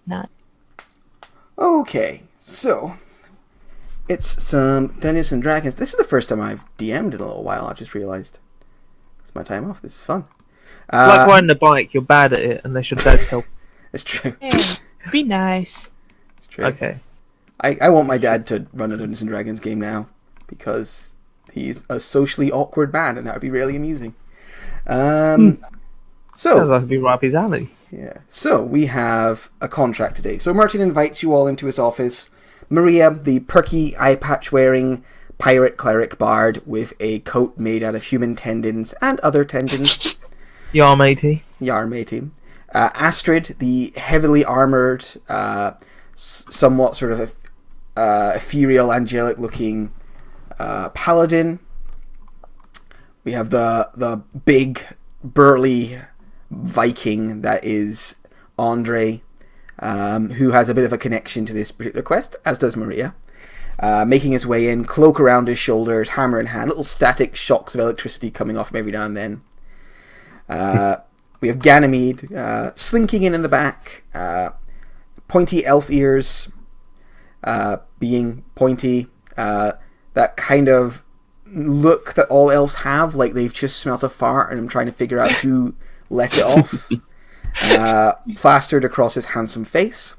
None. Okay, so it's some Dungeons and Dragons. This is the first time I've DM'd in a little while. I've just realised. It's my time off. This is fun. It's like riding a bike. You're bad at it, unless your dad's help. It's true. Yeah, be nice. It's true. Okay. I want my dad to run a Dungeons and Dragons game now because he's a socially awkward man, and that would be really amusing. Sounds So like it'd be right up his alley. yeah, so we have a contract today. So Merton invites you all into his office. Maria, the perky eye patch wearing pirate cleric bard with a coat made out of human tendons and other tendons. Yar matey. Yar matey. Astrid, the heavily armored, somewhat sort of ethereal, angelic-looking paladin. We have the big, burly Viking that is Andre, who has a bit of a connection to this particular quest, as does Maria. Making his way in, cloak around his shoulders, hammer in hand, little static shocks of electricity coming off him every now and then. We have Ganymede slinking in the back, pointy elf ears, being pointy, that kind of look that all elves have, like they've just smelt a fart and I'm trying to figure out who let it off. Plastered across his handsome face.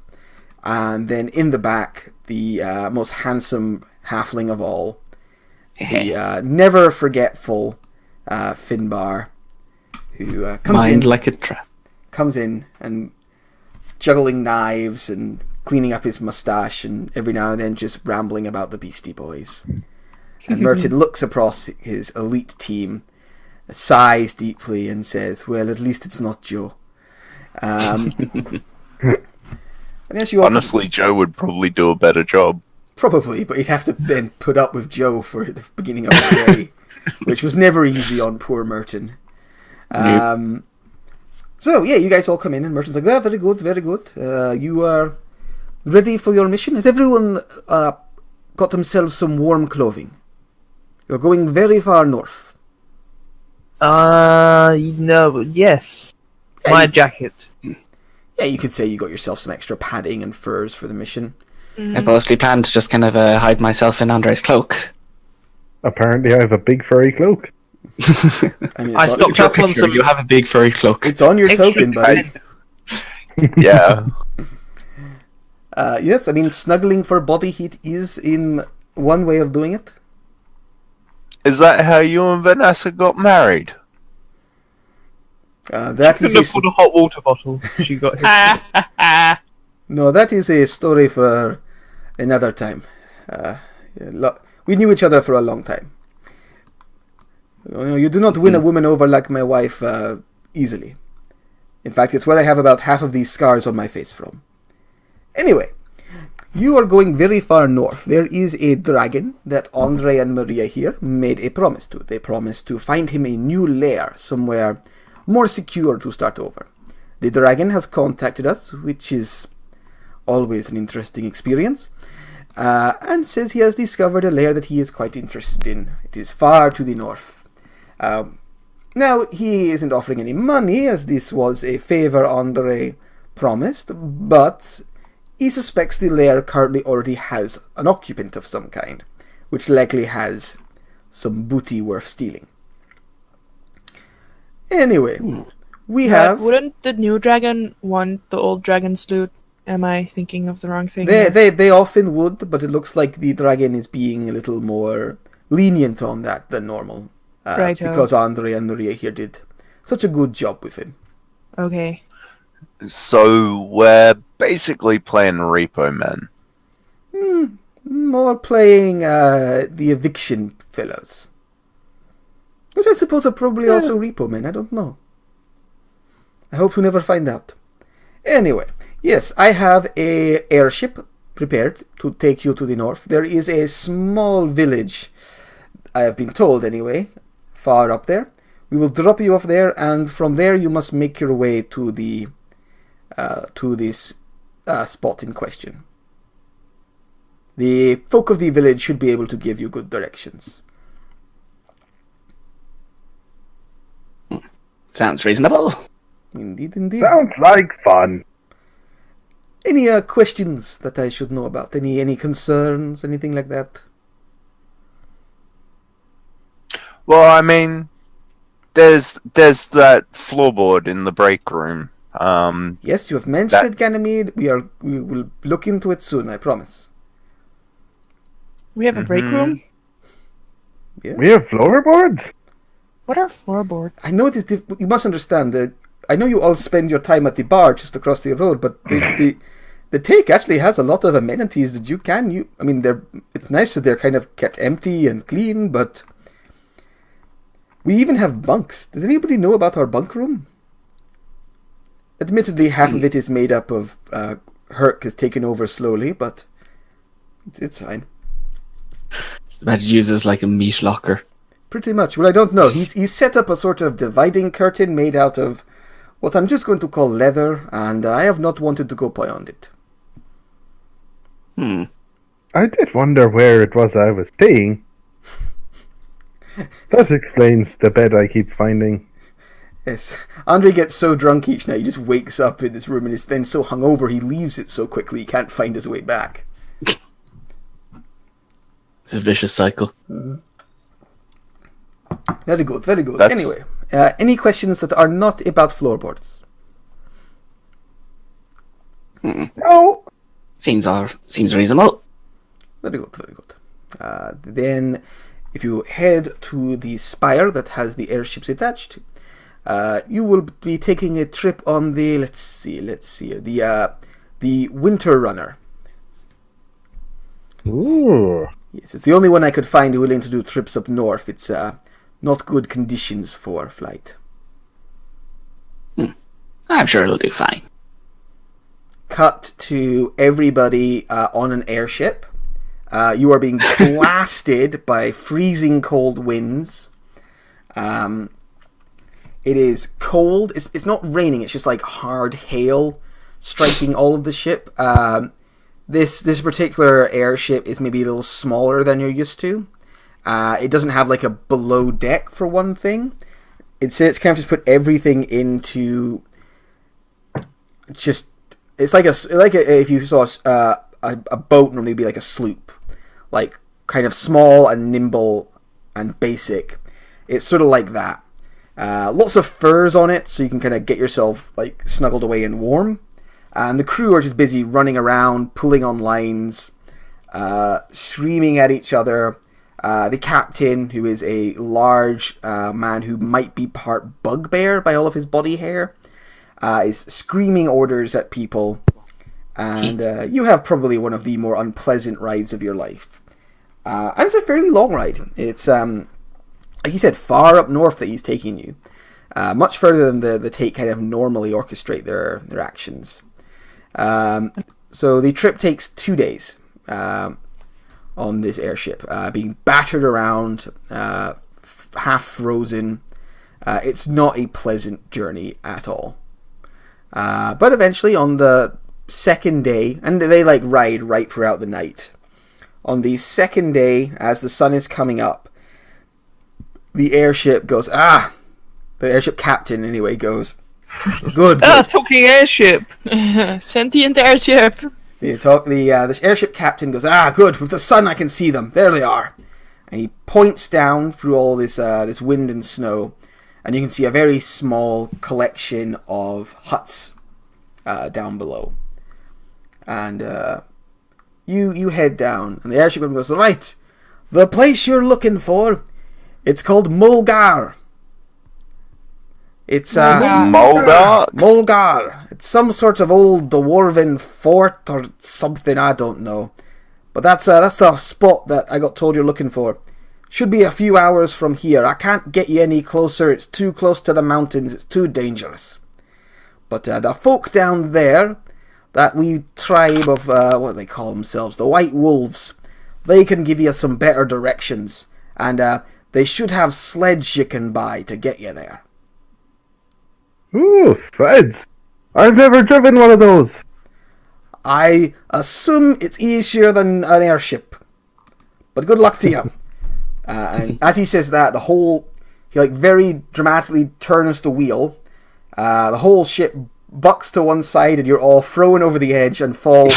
And then in the back, the most handsome halfling of all, the never forgetful Finbar, who comes in and juggling knives and cleaning up his mustache and every now and then just rambling about the Beastie Boys. And Merton looks across his elite team, sighs deeply and says, well, at least it's not Joe. Honestly, Joe would probably do a better job. Probably, but he'd have to then put up with Joe for the beginning of the day, which was never easy on poor Merton. So, yeah, you guys all come in and Merton's like, very good, very good. You are ready for your mission? Has everyone got themselves some warm clothing? You're going very far north. No, yes. My jacket. Yeah, you could say you got yourself some extra padding and furs for the mission. I mostly plan to just kind of hide myself in Andre's cloak. Apparently I have a big furry cloak. I mean, I stocked up on some... You have a big furry cloak. It's on your token, buddy. Yeah. Yes, I mean, snuggling for body heat is in one way of doing it. Is that how you and Vanessa got married? That is Couldn't afford a hot water bottle. She got hit. No, that is a story for another time. We knew each other for a long time. You do not win a woman over like my wife easily. In fact, it's where I have about half of these scars on my face from. Anyway, you are going very far north. There is a dragon that Andre and Maria here made a promise to. They promised to find him a new lair somewhere more secure to start over. The dragon has contacted us, which is always an interesting experience, and says he has discovered a lair that he is quite interested in. It is far to the north. Now, he isn't offering any money, as this was a favor Andre promised, but he suspects the lair currently already has an occupant of some kind, which likely has some booty worth stealing. Anyway, we have... Wouldn't the new dragon want the old dragon's loot? Am I thinking of the wrong thing? They often would, but it looks like the dragon is being a little more lenient on that than normal. Righto. Because Andre and Maria here did such a good job with him. Okay. So we're basically playing Repo Men. More playing the eviction fellows. Which I suppose are probably also repo men, I don't know. I hope we never find out. Anyway, yes, I have a airship prepared to take you to the north. There is a small village, I have been told anyway, far up there. We will drop you off there, and from there you must make your way to the this spot in question. The folk of the village should be able to give you good directions. Sounds reasonable. Indeed, indeed. Sounds like fun. Any questions that I should know about? Any concerns? Anything like that? Well, I mean, there's that floorboard in the break room. Yes, you have mentioned it, Ganymede. We will look into it soon, I promise. We have a break room? Yes. We have floorboards? What are floorboards? I know it is you must understand that I know you all spend your time at the bar just across the road, but the take actually has a lot of amenities that you can I mean, it's nice that they're kind of kept empty and clean, but we even have bunks. Does anybody know about our bunk room? Admittedly, half of it is made up of Herc has taken over slowly, but it's fine. Just imagine use it as like a meat locker. Pretty much. Well, I don't know. He's set up a sort of dividing curtain made out of what I'm just going to call leather, and I have not wanted to go beyond it. I did wonder where it was I was staying. That explains the bed I keep finding. Yes. Andre gets so drunk each night, he just wakes up in his room and is then so hungover he leaves it so quickly he can't find his way back. It's a vicious cycle. Very good, very good. That's- Anyway, any questions that are not about floorboards? No. Seems reasonable. Very good, very good. Then, if you head to the spire that has the airships attached, you will be taking a trip on the, let's see, the Winter Runner. Ooh. Yes, it's the only one I could find willing to do trips up north. It's not good conditions for flight. I'm sure it'll do fine. Cut to everybody on an airship. You are being blasted by freezing cold winds. It is cold. It's not raining. It's just like hard hail striking all of the ship. This particular airship is maybe a little smaller than you're used to. It doesn't have like a below deck for one thing. It's kind of just put everything into just. It's like if you saw a boat normally be like a sloop, like kind of small and nimble and basic. It's sort of like that. Lots of furs on it, so you can kind of get yourself like snuggled away and warm. And the crew are just busy running around, pulling on lines, screaming at each other. The captain, who is a large man who might be part bugbear by all of his body hair, is screaming orders at people. And you have probably one of the more unpleasant rides of your life. And it's a fairly long ride. It's, like he said, far up north that he's taking you. Much further than the take kind of normally orchestrate their actions. So the trip takes 2 days on this airship, being battered around, half frozen. It's not a pleasant journey at all. But eventually on the second day, and they like ride right throughout the night. On the second day, as the sun is coming up, the airship goes, the airship captain anyway goes, good. Talking airship. Sentient airship. This airship captain goes, good, with the sun I can see them, there they are. And he points down through all this wind and snow, and you can see a very small collection of huts down below. And you head down, and the airship captain goes, right, the place you're looking for, it's called Mulgar. It's Mulgar? Mulgar. It's some sort of old dwarven fort or something, I don't know. But that's the spot that I got told you're looking for. Should be a few hours from here. I can't get you any closer. It's too close to the mountains. It's too dangerous. But the folk down there, that wee tribe of, what do they call themselves? The White Wolves. They can give you some better directions. And they should have sleds you can buy to get you there. Ooh, sleds. I've never driven one of those. I assume it's easier than an airship. But good luck to you. And as he says that, he like very dramatically turns the wheel. The whole ship bucks to one side, and you're all thrown over the edge and fall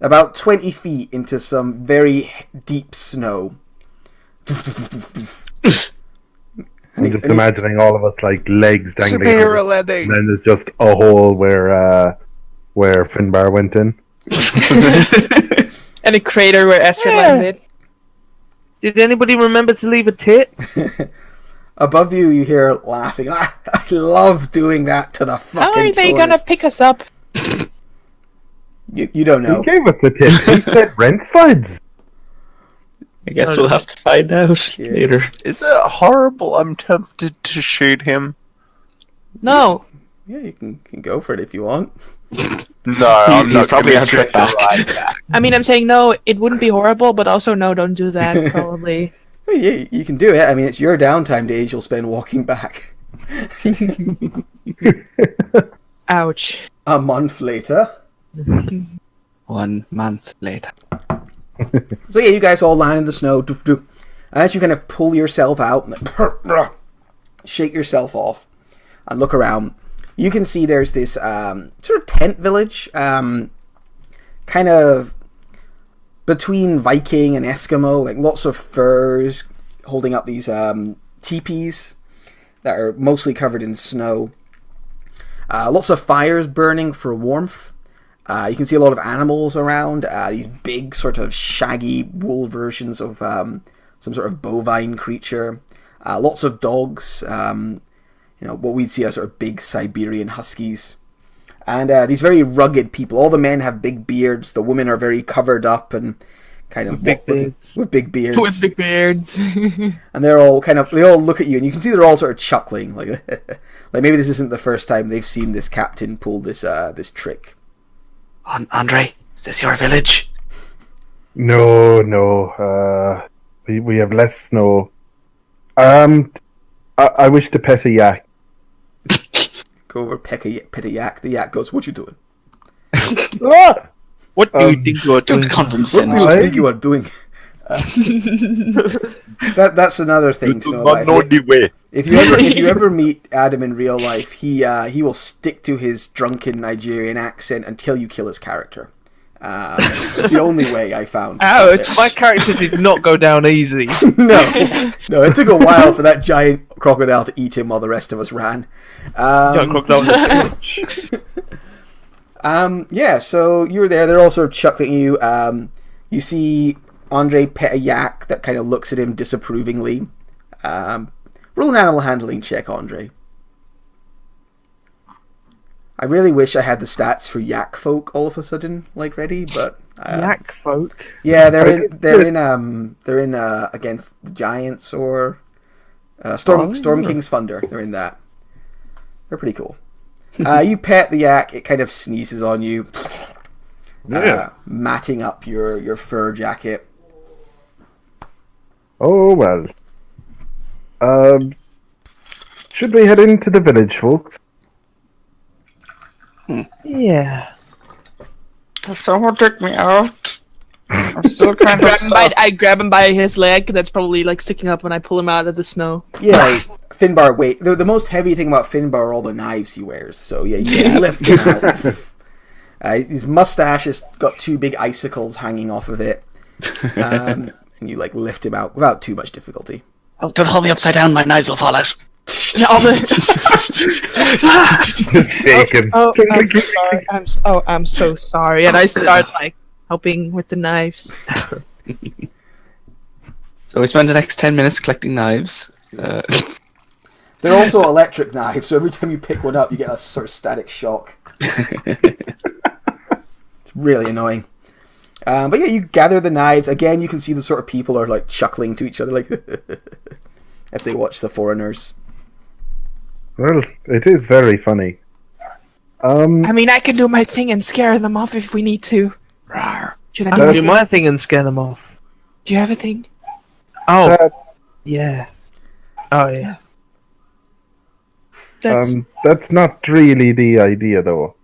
about 20 feet into some very deep snow. I'm just imagining all of us like legs dangling. Superhero landing. And then there's just a hole where Finbar went in. And a crater where Astrid landed. Did anybody remember to leave a tip? Above you, you hear laughing. I love doing that to the fucking How are they gonna tourists." pick us up? You don't know. He gave us the tip. He said rent slides. I guess we'll have to find out later. Is it horrible? I'm tempted to shoot him. No. Yeah, you can go for it if you want. No, I'm He's not probably gonna on shoot trip back. you right. I mean, I'm saying no, it wouldn't be horrible, but also no, don't do that, probably. Well, yeah, you can do it. I mean, it's your downtime days you'll spend walking back. Ouch. A month later. 1 month later. So yeah, you guys all land in the snow. Doof, doof. And as you kind of pull yourself out, and like, shake yourself off, and look around, you can see there's this sort of tent village, kind of between Viking and Eskimo, like lots of furs holding up these teepees that are mostly covered in snow. Lots of fires burning for warmth. You can see a lot of animals around, these big sort of shaggy wool versions of some sort of bovine creature. Lots of dogs, what we'd see as sort of big Siberian huskies. And these very rugged people. All the men have big beards. The women are very covered up and kind of With big beards. With big beards. With big beards. And they all look at you, and you can see they're all sort of chuckling, like like maybe this isn't the first time they've seen this captain pull this trick. Andre, is this your village? No. We have less snow. I wish to pet a yak. Go over, pet a yak. The yak goes, "What you doing? Ah! What do you think you are doing? What Condescend. do you think you are doing?" That's another thing to know about. If you ever meet Adam in real life, he will stick to his drunken Nigerian accent until you kill his character. It's the only way I found. Ouch. My character did not go down easy. No, it took a while for that giant crocodile to eat him while the rest of us ran. Yeah, so you were there. They're all sort of chuckling at you. You see Andre pet a yak that kind of looks at him disapprovingly. Roll an animal handling check, Andre. I really wish I had the stats for yak folk all of a sudden, like ready, but Yak folk. yeah, they're in against the Giants or Storm King's Thunder. They're in that. They're pretty cool. You pet the yak, it kind of sneezes on you, matting up your fur jacket. Oh well. Should we head into the village, folks? Yeah. Someone take me out. I'm still kind of stuck. I grab him by his leg that's probably like sticking up and I pull him out of the snow. Yeah, Finbar. Wait, the most heavy thing about Finbar are all the knives he wears. So yeah, you lift him out. His mustache has got two big icicles hanging off of it, and you like lift him out without too much difficulty. Oh, don't hold me upside down, my knives will fall out. Shaken. I'm so sorry. And I start like helping with the knives. So we spend the next 10 minutes collecting knives. They're also electric knives, so every time you pick one up, you get a sort of static shock. It's really annoying. But yeah, you gather the knives. Again, you can see the sort of people are like chuckling to each other, like as they watch the foreigners. Well, it is very funny. I mean, I can do my thing and scare them off if we need to. Rawr. Should I I do can my do thing? my thing and scare them off. Do you have a thing? Oh, yeah. Oh, yeah. That's not really the idea, though.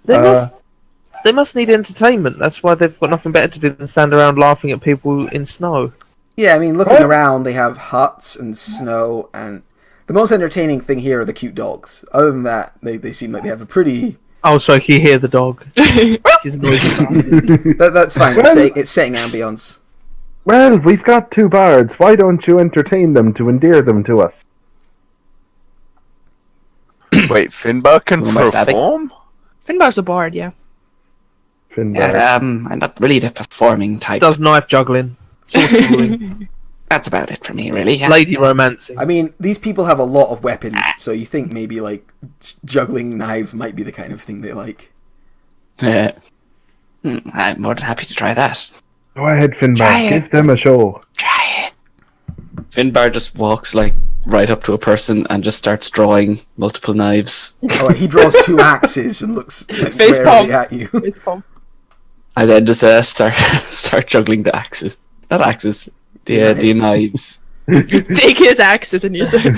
They must need entertainment. That's why they've got nothing better to do than stand around laughing at people in snow. Yeah, I mean, looking around, they have huts and snow, and The most entertaining thing here are the cute dogs. Other than that, they seem like they have a pretty... Oh, sorry, can you hear the dog? She's noisy. That's fine. It's setting ambience. Well, we've got 2 bards. Why don't you entertain them to endear them to us? Wait, Finbar can Who am I stabbing? perform? Finbar's a bard, yeah. Finbar. Yeah, I'm not really the performing type. Does knife juggling. Sword juggling. That's about it for me, really. Yeah. Lady romancing. I mean, these people have a lot of weapons, so you think maybe, like, juggling knives might be the kind of thing they like. I'm more than happy to try that. Go ahead, Finbar. Try it. Give them a show. Try it. Finbar just walks, like, right up to a person and just starts drawing multiple knives. Alright, he draws 2 axes and looks like, Face warily palm. at you. It's fun. I then just start juggling the axes. Not axes. The knives. Take his axes and use them.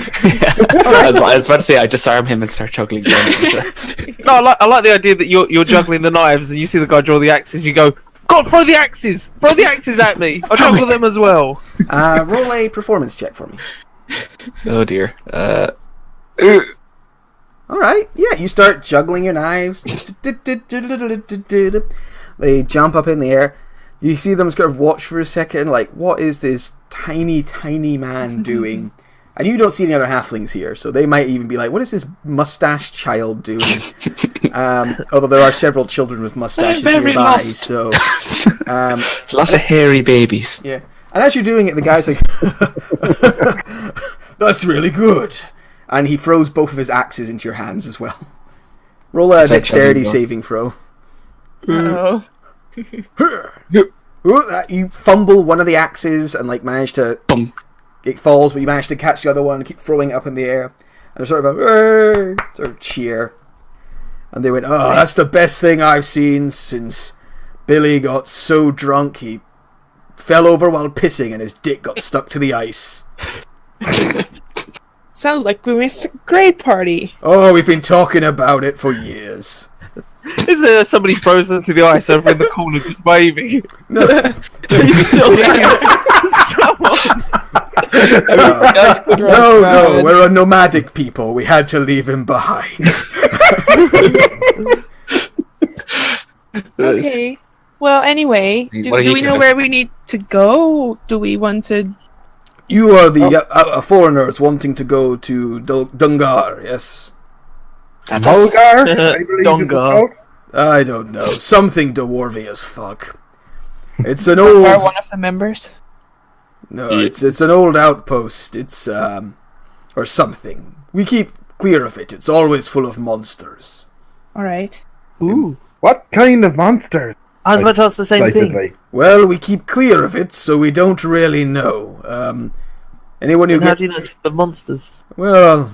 I was about to say I disarm him and start juggling them. No, I like the idea that you're juggling the knives and you see the guy draw the axes. You go, God, throw the axes! Throw the axes at me! I'll juggle them as well. Roll a performance check for me. Oh dear. Alright, yeah, you start juggling your knives. They jump up in the air. You see them sort of watch for a second, like, what is this tiny, tiny man doing? And you don't see any other halflings here, so they might even be like, what is this mustache child doing? Although there are several children with mustaches They're very nearby, lost. so... It's a lot of hairy babies. Yeah. And as you're doing it, the guy's like, that's really good. And he throws both of his axes into your hands as well. Roll a It's like dexterity juggling saving throw. Oh. You fumble one of the axes and like manage to... Bunk. It falls, but you manage to catch the other one and keep throwing it up in the air. And there's sort of a sort of cheer. And they went, oh, that's the best thing I've seen since Billy got so drunk he fell over while pissing and his dick got stuck to the ice. Sounds like we missed a great party. Oh, we've been talking about it for years. Is there somebody frozen to the ice over in the corner just waving? No, He's still Someone. no, we're a nomadic people. We had to leave him behind. Okay. Well, anyway, do What are you we know guys- where we need to go? Do we want to... You are the foreigners wanting to go to Dungar, yes? That's us. Mulgar? I believe Dongar. it's I don't know. Something dwarvy as fuck. It's an Are old... one of the members? No, it's an old outpost. It's, or something. We keep clear of it. It's always full of monsters. Alright. Ooh. What kind of monsters? I was about to ask the same thing. Excitedly. Well, we keep clear of it, so we don't really know. Anyone who And how gets... do you know it's the monsters? Well,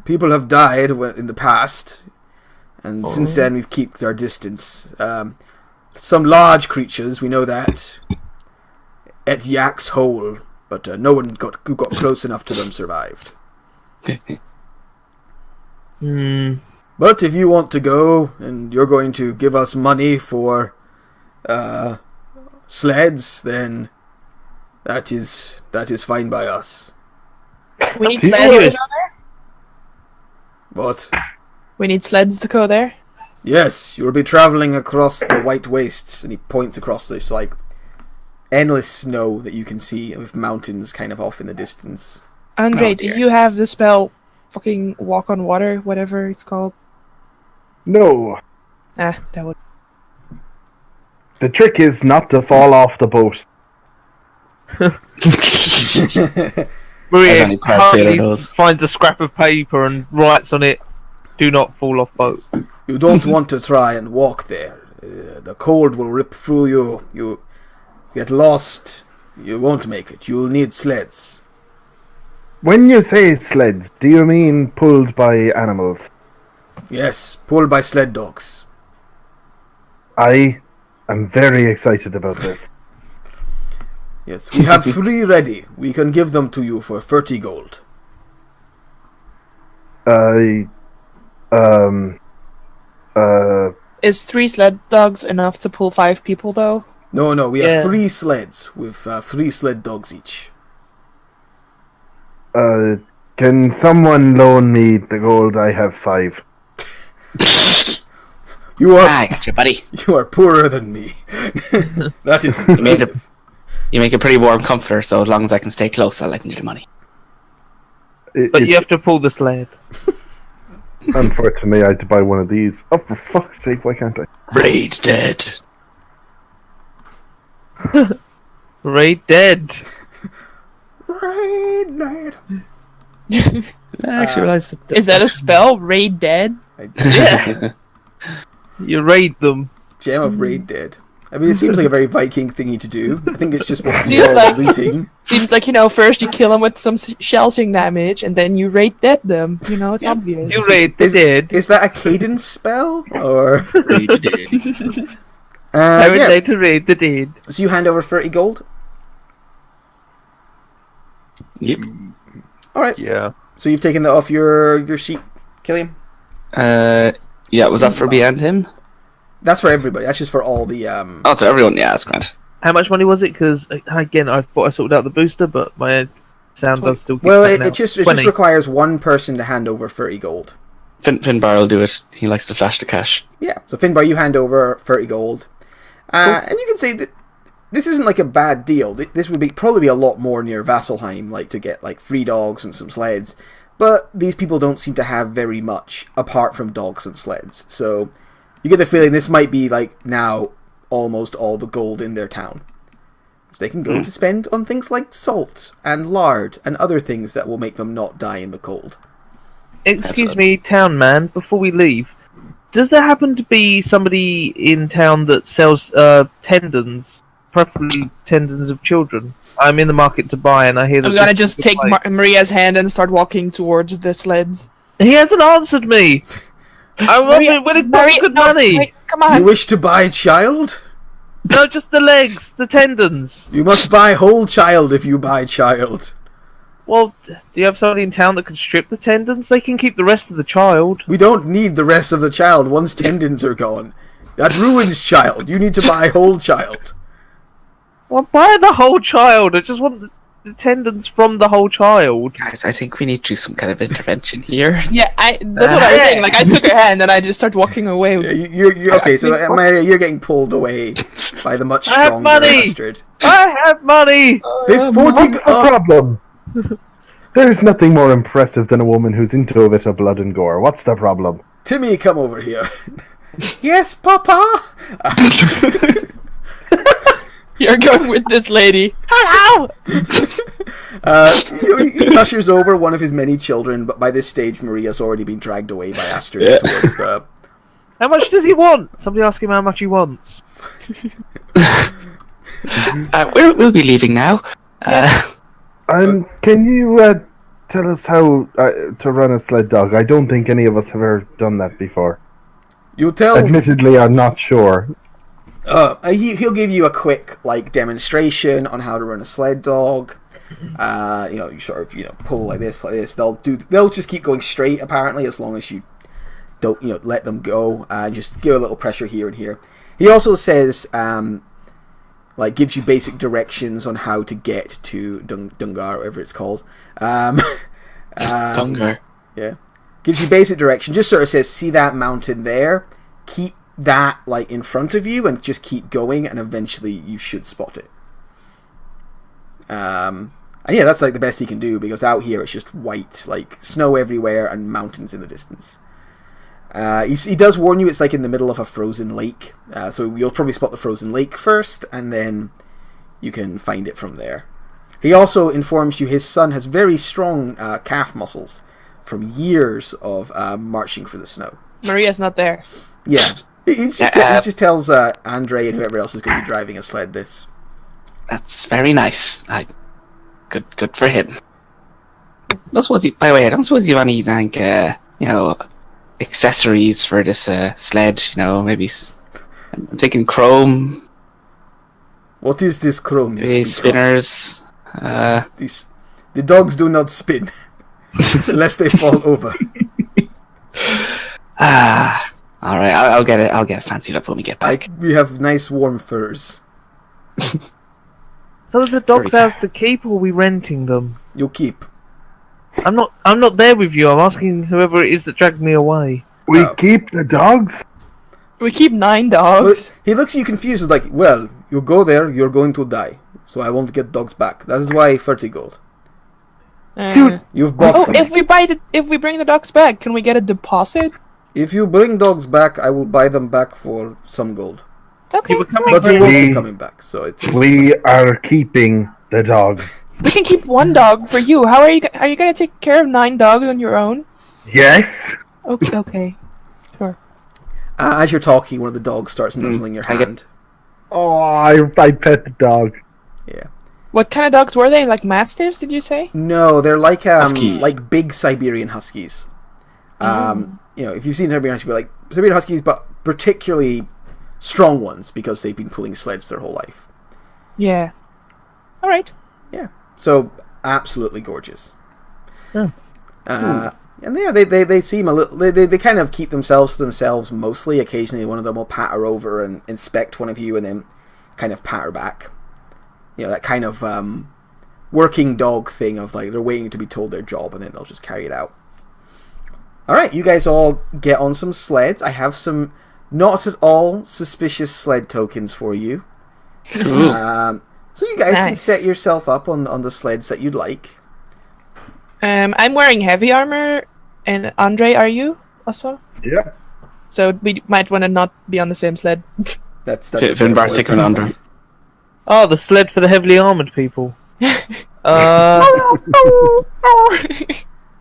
people have died in the past, and since then we've kept our distance. Some large creatures, we know that, at Yak's Hole, but no one who got close enough to them survived. Hmm. But if you want to go, and you're going to give us money for sleds, then that is fine by us. We need Jesus. sleds to go there? But We need sleds to go there? yes, you'll be traveling across the White Wastes, and he points across this like endless snow that you can see with mountains kind of off in the distance. Andre, Oh, do dear. you have the spell fucking walk on water, whatever it's called? No. Ah, that would... The trick is not to fall off the boat. Maria only Proud Sailor calmly knows. finds a scrap of paper and writes on it, "Do not fall off boat." You don't want to try and walk there. The cold will rip through you. You get lost. You won't make it. You'll need sleds. When you say sleds, do you mean pulled by animals? Yes, pulled by sled dogs. I am very excited about this. Yes, we have 3 ready. We can give them to you for 30 gold. Is 3 sled dogs enough to pull 5 people, though? No, we Yeah. have 3 sleds with 3 sled dogs each. Can someone loan me the gold? I have 5. You are I got you, buddy. you are poorer than me. That is You make a pretty warm comforter, so as long as I can stay close, I'll lend you the money. But you have to pull the sled. Unfortunately, I had to buy one of these. Oh, for fuck's sake, why can't I? Raid dead. Raid dead. Raid Night. I actually realized that. Is that a spell? Raid dead? Yeah. You raid them. Gem of Raid Dead. I mean, it seems like a very Viking thingy to do. I think it's just what Seems you're like- looting. Seems like, first you kill them with some shelching damage, and then you raid dead them. It's obvious. You raid the Is- dead. Is that a cadence spell? Or Raid dead. I would yeah. like to raid the dead. So you hand over 30 gold? Yep. Alright. Yeah. So you've taken that off your sheet, Killian? Yeah, was that for me and him? That's for everybody. That's just for all the Oh, to everyone. Yeah, that's grand. How much money was it? Because again, I thought I sorted out the booster, but my sound does still. Keep Well, cutting it out. just 20. requires one person to hand over 30 gold. Finbar will do it. He likes to flash the cash. Yeah. So Finbar, you hand over 30 gold. And you can say that this isn't like a bad deal. This would probably be a lot more near Vasselheim, like to get like 3 dogs and some sleds. But these people don't seem to have very much apart from dogs and sleds. So you get the feeling this might be like now almost all the gold in their town. So they can go to spend on things like salt and lard and other things that will make them not die in the cold. Excuse me, town man. Before we leave, does there happen to be somebody in town that sells tendons, preferably tendons of children? I'm in the market to buy, and I hear that I'm gonna this just is take like- Maria's hand and start walking towards the sleds. He hasn't answered me. I want Maria- me with Maria, good no, money. wait, come You on. wish to buy child? No, just the legs, the tendons. You must buy whole child if you buy child. Well, do you have somebody in town that can strip the tendons? They can keep the rest of the child. We don't need the rest of the child once tendons are gone. That ruins child. You need to buy whole child. Well, buy the whole child. I just want the tendons from the whole child. Guys, I think we need to do some kind of intervention here. Yeah, that's what I was saying. Like, I took her hand and I just started walking away. Yeah, you're okay. So Maria, you're getting pulled away by the much I have stronger money! bastard. I have money. 40 What's the problem? There's nothing more impressive than a woman who's into a bit of blood and gore. What's the problem? Timmy, come over here. Yes, Papa. You're going with this lady. Hello! He ushers over one of his many children, but by this stage, Maria's already been dragged away by Astrid Yeah. towards the. How much does he want? Somebody ask him how much he wants. We'll be leaving now. Can you tell us how to run a sled dog? I don't think any of us have ever done that before. You tell. Admittedly, I'm not sure. He'll give you a quick demonstration on how to run a sled dog. You sort of pull like this, play this. They'll just keep going straight apparently as long as you don't let them go. Just give a little pressure here and here. He also says gives you basic directions on how to get to Dungar, whatever it's called. Dungar. Yeah, gives you basic direction. Just sort of says, see that mountain there. Keep that in front of you and just keep going, and eventually you should spot it. And yeah, that's the best he can do, because out here it's just white, snow everywhere and mountains in the distance. He does warn you it's in the middle of a frozen lake, so you'll probably spot the frozen lake first, and then you can find it from there. He also informs you his son has very strong calf muscles from years of marching through the snow. Maria's not there. Yeah. He just tells Andre and whoever else is going to be driving a sled this. That's very nice. Good for him. I suppose by the way, I don't suppose you have any accessories for this sled. Maybe I'm thinking chrome, What is this chrome? you maybe speak of? spinners. The dogs do not spin unless they fall over. All right. I'll get it. I'll get it fancied up when we get back. We have nice warm furs. So are the dogs Very ours to keep, or are we renting them? You'll keep. I'm not there with you. I'm asking whoever it is that dragged me away. We Oh. keep the dogs. We keep 9 Well, dogs. he looks at you confused. He's like, well, you go there, you're going to die. So I won't get dogs back. That is why 30 gold. You've bought Oh, them. if we bring the dogs back, can we get a deposit? If you bring dogs back, I will buy them back for some gold. Okay. You were coming But you very won't be We- coming back, so it's... We are keeping the dogs. We can keep 1 dog for you. How are you? Are you gonna take care of 9 dogs on your own? Yes. Okay. Okay. As you're talking, one of the dogs starts nuzzling your I get- hand. Oh, I pet the dog. Yeah. What kind of dogs were they? Like mastiffs? Did you say? No, they're Husky. like big Siberian Huskies. You know, if you've seen Siberian Huskies, like Siberian Huskies, but particularly strong ones because they've been pulling sleds their whole life. Yeah. All right. Yeah. So absolutely gorgeous. Yeah. And yeah, they seem a little. They kind of keep themselves to themselves mostly. Occasionally, one of them will patter over and inspect one of you, and then kind of patter back. You know, that kind of working dog thing of like they're waiting to be told their job, and then they'll just carry it out. All right, you guys all get on some sleds. I have some not at all suspicious sled tokens for you. So you guys can Nice. set yourself up on the sleds that you'd like. I'm wearing heavy armor, and Andre, are you also? Yeah. So we might want to not be on the same sled. That's a fair Finbar, point. Sicker, and Andra. Oh, the sled for the heavily armored people.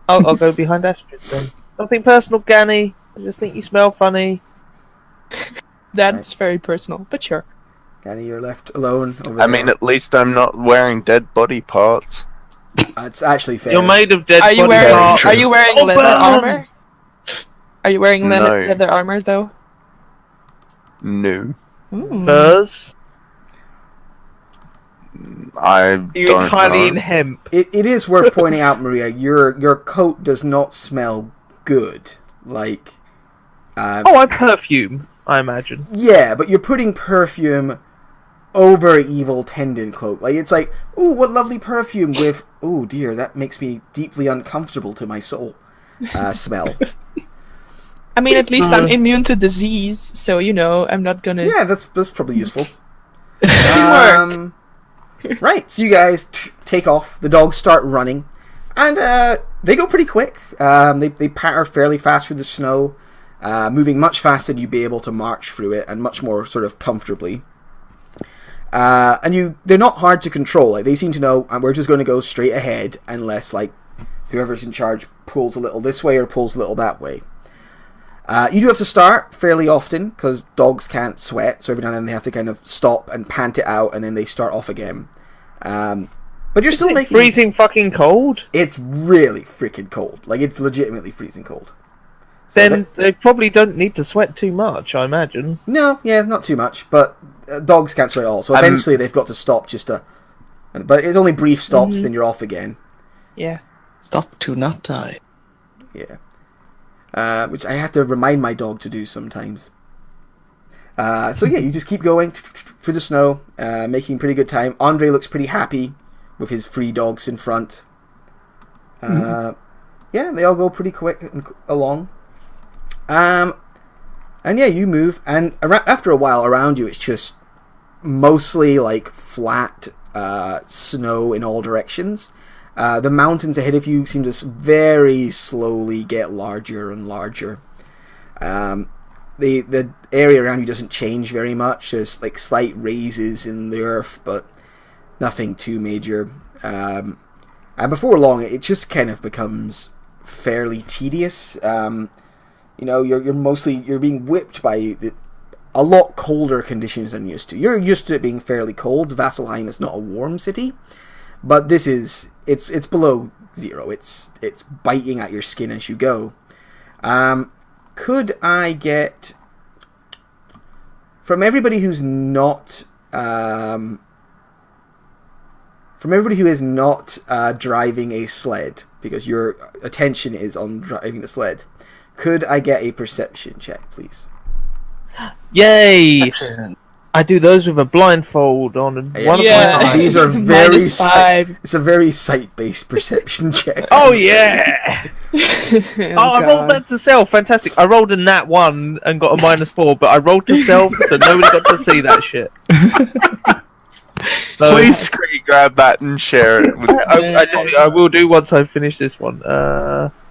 I'll go behind Astrid then. Nothing personal, Ganny. I just think you smell funny. That's very personal, but sure. Danny, you're left alone over I there. mean, at least I'm not wearing dead body parts. It's actually fair. You're made of dead Are you body wearing? parts. Are you wearing Oh, leather burn! armor? Are you wearing No. leather armor though? No. Ooh. Furs? I You're don't entirely in know. hemp. It is worth pointing out, Maria, your coat does not smell good. Like, Oh, I perfume, I imagine. yeah, but you're putting perfume over evil tendon cloak. Like, it's like, ooh, what lovely perfume with, ooh, dear, that makes me deeply uncomfortable to my soul. Smell. I mean, at least I'm immune to disease, so you know I'm not gonna. Yeah, that's probably useful. Work. Right, so you guys take off. The dogs start running, and they go pretty quick. They patter fairly fast through the snow, moving much faster than you'd be able to march through it, and much more sort of comfortably. And they're not hard to control. Like, they seem to know, we're just going to go straight ahead unless like whoever's in charge pulls a little this way or pulls a little that way. You do have to start fairly often because dogs can't sweat, so every now and then they have to kind of stop and pant it out, and then they start off again. But you're still Isn't it making freezing fucking cold? It's really freaking cold. Like, it's legitimately freezing cold. So Then they probably don't need to sweat too much, I imagine. no, yeah, not too much, but dogs can't sweat at all. So eventually they've got to stop just to. But it's only brief stops, then you're off again. Yeah. Stop to not die. Yeah. Which I have to remind my dog to do sometimes. So yeah, you just keep going through the snow, making pretty good time. Andre looks pretty happy with his 3 dogs in front. Yeah, they all go pretty quick along. And yeah, you move, and after a while around you, it's just mostly like flat snow in all directions. The mountains ahead of you seem to very slowly get larger and larger. The area around you doesn't change very much. There's like slight raises in the earth, but nothing too major. And before long, it just kind of becomes fairly tedious. You know, you're being whipped by a lot colder conditions than you're used to. You're used to it being fairly cold. Vasselheim is not a warm city, but this is it's below 0. It's biting at your skin as you go. Could I get from everybody who's not driving a sled, because your attention is on driving the sled, could I get a perception check, please? Yay! Excellent. I do those with a blindfold on and one of my eyes. These are very -5. it's a very sight-based perception check. Oh yeah! I rolled that to self. Fantastic. I rolled a nat 1 and got a -4, but I rolled to self, so nobody got to see that shit. So, Please screen grab that and share it. With I will do once I finish this one.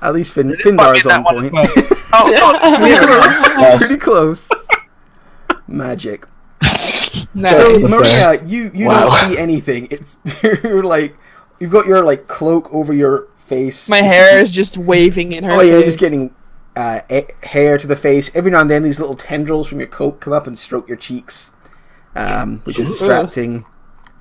At least Finbar's on point. Pretty close. Pretty close. Magic. Nice. So Maria, you Wow. don't see anything. It's you're like you've got your like cloak over your face. My hair is just waving in her Oh face. yeah, you're just getting hair to the face. Every now and then, these little tendrils from your coat come up and stroke your cheeks, which is distracting.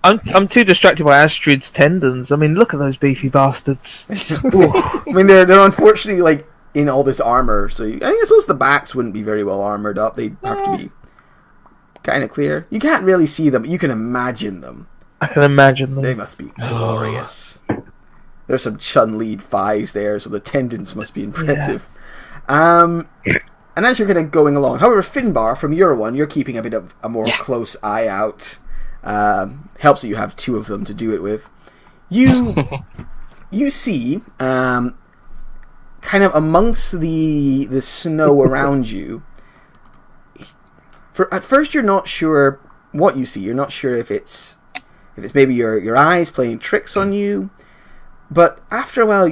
I'm too distracted by Astrid's tendons. I mean, look at those beefy bastards. I mean, they're unfortunately like in all this armor, so I suppose the backs wouldn't be very well armored up. They'd have to be kind of clear. You can't really see them, but you can imagine them. I can imagine them. They must be glorious. There's some Chun-Li thighs there, so the tendons must be impressive. And as you're kind of going along, however, Finbar, from your one, you're keeping a bit of a more close eye out. Helps that you have two of them to do it with. You see, kind of amongst the snow around you. At first, you're not sure what you see. You're not sure if it's maybe your eyes playing tricks on you. But after a while,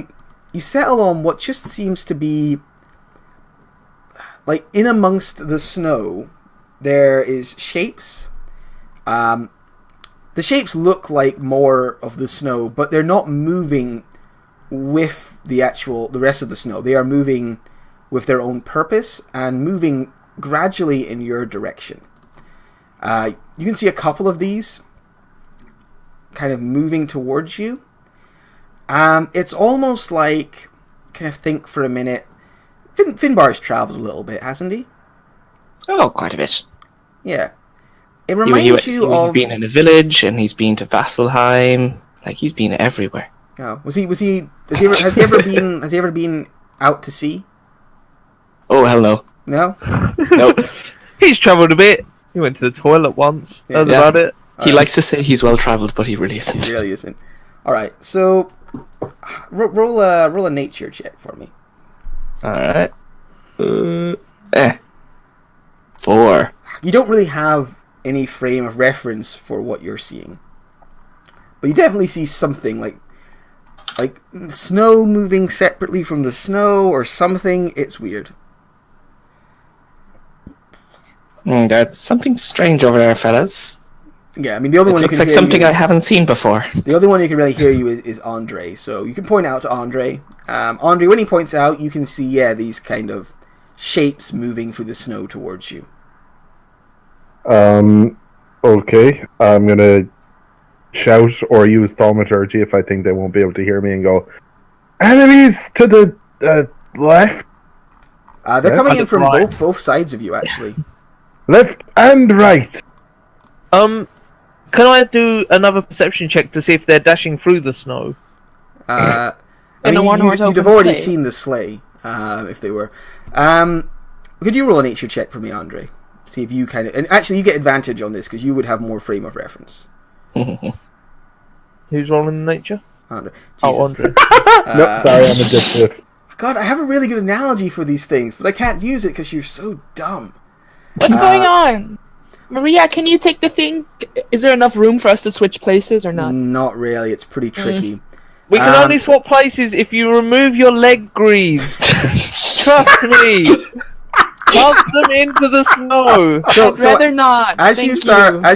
you settle on what just seems to be like in amongst the snow. There is shapes. The shapes look like more of the snow, but they're not moving with the rest of the snow. They are moving with their own purpose and moving gradually in your direction. You can see a couple of these kind of moving towards you. It's almost like, kind of think for a minute, Finbar's travelled a little bit, hasn't he? Oh, quite a bit. Yeah. It reminds you of... He's been in a village, and he's been to Vasselheim. Like, he's been everywhere. Oh, has he ever been out to sea? Oh, hell no. No? Nope. He's travelled a bit. He went to the toilet once. That's about it. He likes to say he's well travelled, but he really isn't. He really isn't. Alright, so... roll a nature check for me. Alright. 4. You don't really have any frame of reference for what you're seeing. But you definitely see something like snow moving separately from the snow or something. It's weird. That's something strange over there, fellas. Yeah, I mean the only one who Looks can like hear something you I haven't seen before. The only one who can really hear you is Andre. So you can point out to Andre. Andre, when he points out, you can see these kind of shapes moving through the snow towards you. Okay. I'm gonna shout or use thaumaturgy if I think they won't be able to hear me and go, enemies to the left. They're coming in from both sides of you, actually. Left and right. Can I do another perception check to see if they're dashing through the snow? I In mean, a one-horse you'd have open already sleigh. seen the sleigh, if they were. Could you roll a nature check for me, Andre? See if you kind of... And actually, you get advantage on this, because you would have more frame of reference. Who's rolling nature? Andre. Oh, Jesus. Andre. No, sorry, I'm addicted. God, I have a really good analogy for these things, but I can't use it because you're so dumb. What's going on? Maria, can you take the thing? Is there enough room for us to switch places or not? Not really, it's pretty tricky. We can only swap places if you remove your leg greaves. Trust me. Cast them into the snow. I'd rather not. As Thank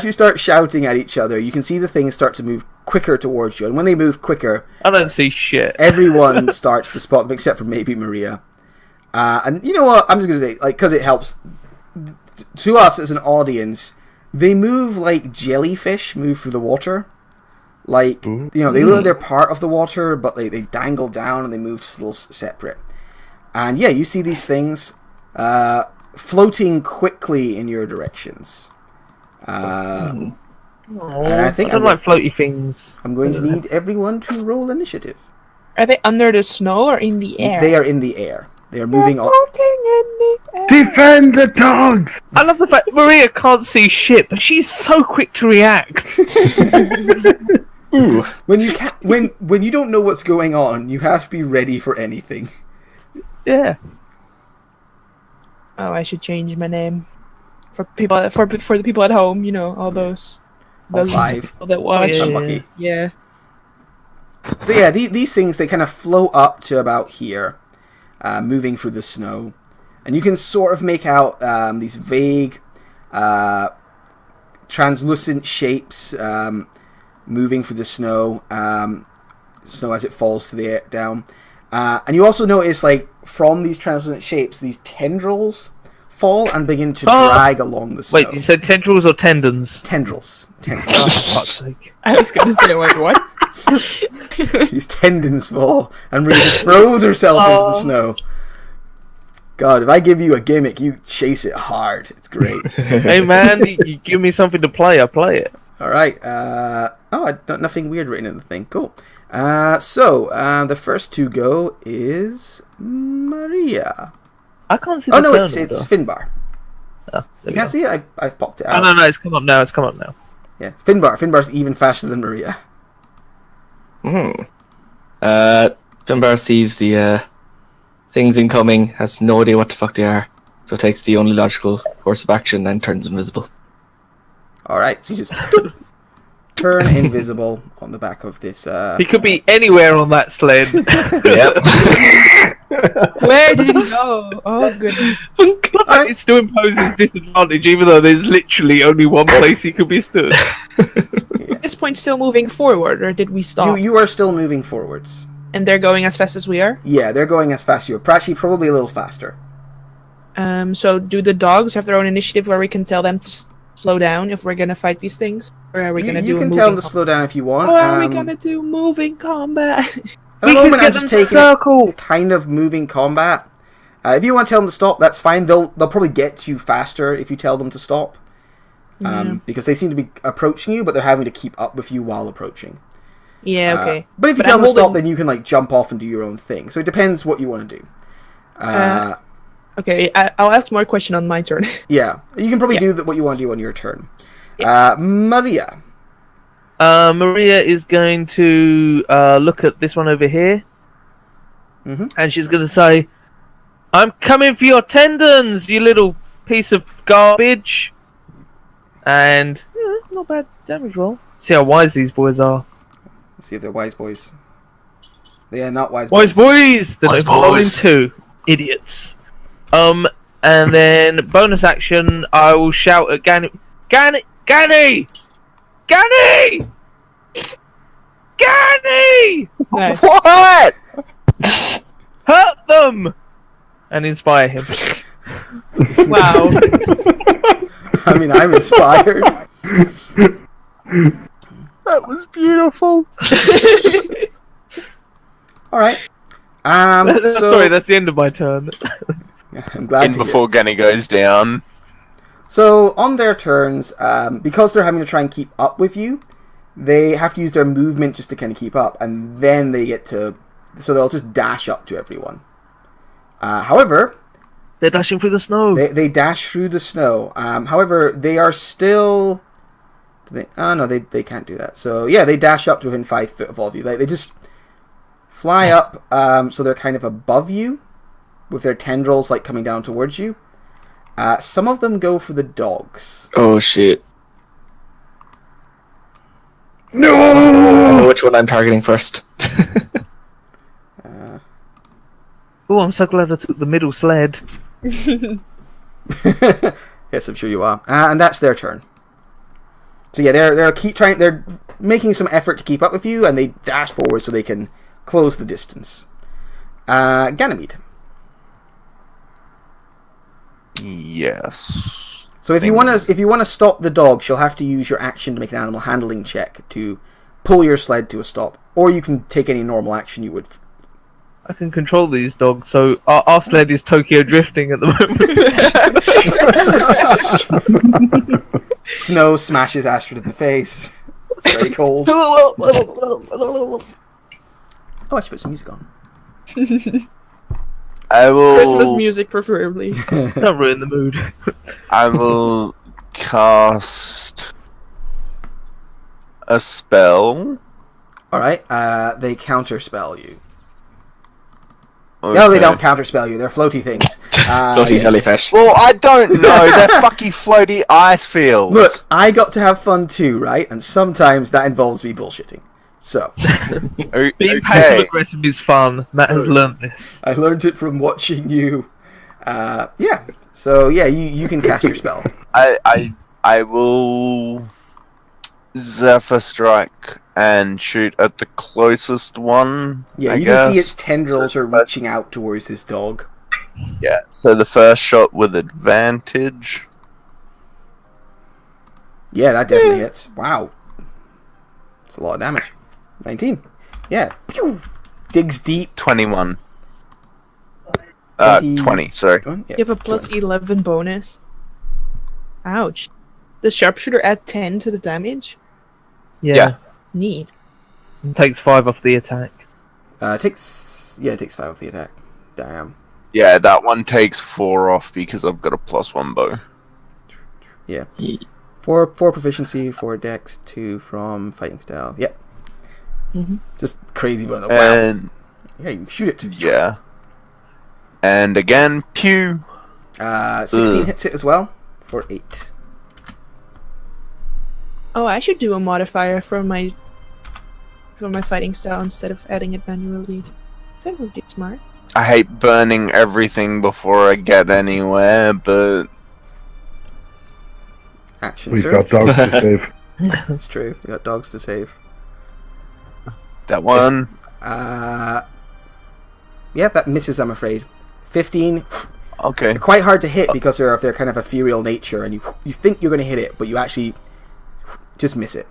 you start shouting at each other, you can see the things start to move quicker towards you, and when they move quicker, I don't see shit. everyone starts to spot them except for maybe Maria. And you know what? I'm just gonna say, like, because it helps to us as an audience, they move like jellyfish move through the water. Like, you know, they look like they're part of the water, but they dangle down and they move just a little separate. And yeah, you see these things floating quickly in your directions. And I think I don't like floaty things. I'm going to need everyone to roll initiative. Are they under the snow or in the air? They are in the air. They are moving floating Defend the dogs! I love the fact Maria can't see shit, but she's so quick to react. Ooh. When you can't, when you don't know what's going on, you have to be ready for anything. Yeah. Oh, I should change my name for people for the people at home. You know, all those All 5. people that watch. yeah. Unlucky. Yeah. So yeah, these things, they kind of flow up to about here, moving through the snow, and you can sort of make out these vague, translucent shapes moving through the snow, snow as it falls to the air down. And you also notice, like, from these translucent shapes, these tendrils fall and begin to drag along the snow. Wait, you said tendrils or tendons? Tendrils. Oh, for fuck's sake. I was gonna say, like, what? These tendons fall, and Maria just throws herself into the snow. God, if I give you a gimmick, you chase it hard. It's great. Hey man, you give me something to play, I play it. All right. Nothing weird written in the thing. Cool. So the first to go is Maria. I can't see the Oh no, it's turn Finbar. order. You can't see it. I popped it out. Oh no, it's come up now. It's come up now. Yeah, Finbar. Finbar's even faster than Maria. Finbar sees the things incoming, has no idea what the fuck they are, so takes the only logical course of action and turns invisible. All right, so you just turn invisible on the back of this. He could be anywhere on that sled. Yep. Where did he go? Oh goodness. It still imposes disadvantage, even though there's literally only one place he could be stood. At this point, still moving forward, or did we stop? You are still moving forwards. And they're going as fast as we are. Yeah, they're going as fast as you are. Actually, probably a little faster. So do the dogs have their own initiative where we can tell them to slow down if we're gonna fight these things, or are we gonna do? You can tell them to slow down if you want. Or are we gonna do moving combat? At the moment, I'm just taking circle. kind of moving combat. If you want to tell them to stop, that's fine. They'll probably get you faster if you tell them to stop, because they seem to be approaching you, but they're having to keep up with you while approaching. Yeah, okay. But if you tell them to stop, then you can like jump off and do your own thing. So it depends what you want to do. Okay, I'll ask more question on my turn. Yeah, you can probably do what you want to do on your turn. Maria. Maria is going to look at this one over here, and she's going to say, "I'm coming for your tendons, you little piece of garbage." And not bad damage roll. See how wise these boys are. Let's see if they're wise boys. They are not wise Wise boys! They're Wise rolling boys. 2. Idiots. And then bonus action, I will shout at Gani. Gani! Gani! Gani! Gani! Nice. What? Hurt them! And inspire him. Wow. I mean, I'm inspired. That was beautiful. All right. Sorry, that's the end of my turn. I'm glad In to hear. before Gunny goes down. So on their turns, because they're having to try and keep up with you, they have to use their movement just to kind of keep up, and then they get to. So they'll just dash up to everyone. However, They're dashing through the snow. they dash through the snow. However, they are still. No, they can't do that. So yeah, they dash up to within 5 foot of all of you. They just fly up, so they're kind of above you, with their tendrils like coming down towards you. Some of them go for the dogs. Oh shit. No! I know which one I'm targeting first. Oh, I'm so glad I took the middle sled. Yes, I'm sure you are. And that's their turn. So yeah, they're making some effort to keep up with you, and they dash forward so they can close the distance. Ganymede. Yes. So if you want to stop the dog, she'll have to use your action to make an animal handling check to pull your sled to a stop, or you can take any normal action you would. I can control these dogs, so our sled is Tokyo drifting at the moment. Snow smashes Astrid in the face. It's very cold. Oh, I should put some music on. I will. Christmas music, preferably. Don't ruin the mood. I will cast a spell. Alright, they counterspell you. No, they Okay. don't counterspell you. They're floaty things. Floaty jellyfish. Well, I don't know. They're fucky floaty ice fields. Look, I got to have fun too, right? And sometimes that involves me bullshitting. So, Being passive aggressive is fun. Matt has learnt this. I learned it from watching you. Yeah. So, yeah, you can cast your spell. I will Zephyr Strike and shoot at the closest one. Yeah, I you guess. can see its tendrils are reaching out towards this dog. Yeah, so the first shot with advantage. Yeah, that definitely hits. Wow. That's a lot of damage. 19. Yeah. Pew! Digs deep. 21. 20. 20, sorry. Yeah, You have a plus 11 bonus. Ouch. Does sharpshooter add 10 to the damage? Yeah. Neat. It takes 5 off the attack. it takes 5 of the attack. Damn. Yeah, that one takes 4 off because I've got a +1 bow. Yeah. 4 proficiency, 4 dex, 2 from fighting style. Yep. Just crazy, but wow. And Yeah, you can shoot it. yeah. And again, pew. 16 hits it as well for 8. Oh, I should do a modifier for my fighting style instead of adding it manually. That would be smart. I hate burning everything before I get anywhere, but Action We've surge. got dogs to save. That's true. We got dogs to save. that one. Yeah, that misses, I'm afraid. 15. Okay. They're quite hard to hit because they're of their kind of ethereal nature, and you think you're going to hit it, but you actually just miss it.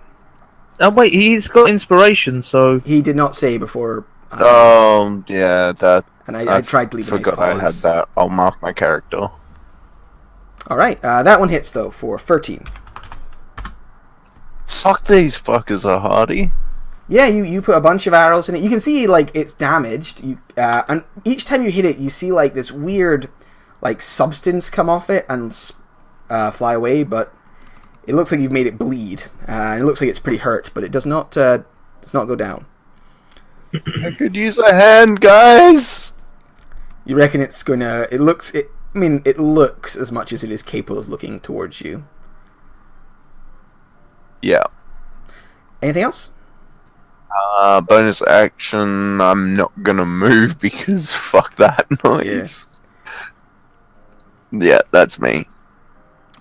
Oh wait, he's got inspiration, so He did not say before. Oh, yeah, that. And I tried to leave forgot a nice I had pause. that. I'll mark my character. Alright, that one hits, though, for 13. Fuck, these fuckers are hardy. Yeah, you put a bunch of arrows in it. You can see, like, it's damaged. And each time you hit it, you see, like, this weird, like, substance come off it and fly away, but it looks like you've made it bleed. And it looks like it's pretty hurt, but it does not go down. I could use a hand, guys. You reckon it's gonna... It looks as much as it is capable of looking towards you. Yeah. Anything else? Bonus action. I'm not gonna move because fuck that noise. Yeah, that's me.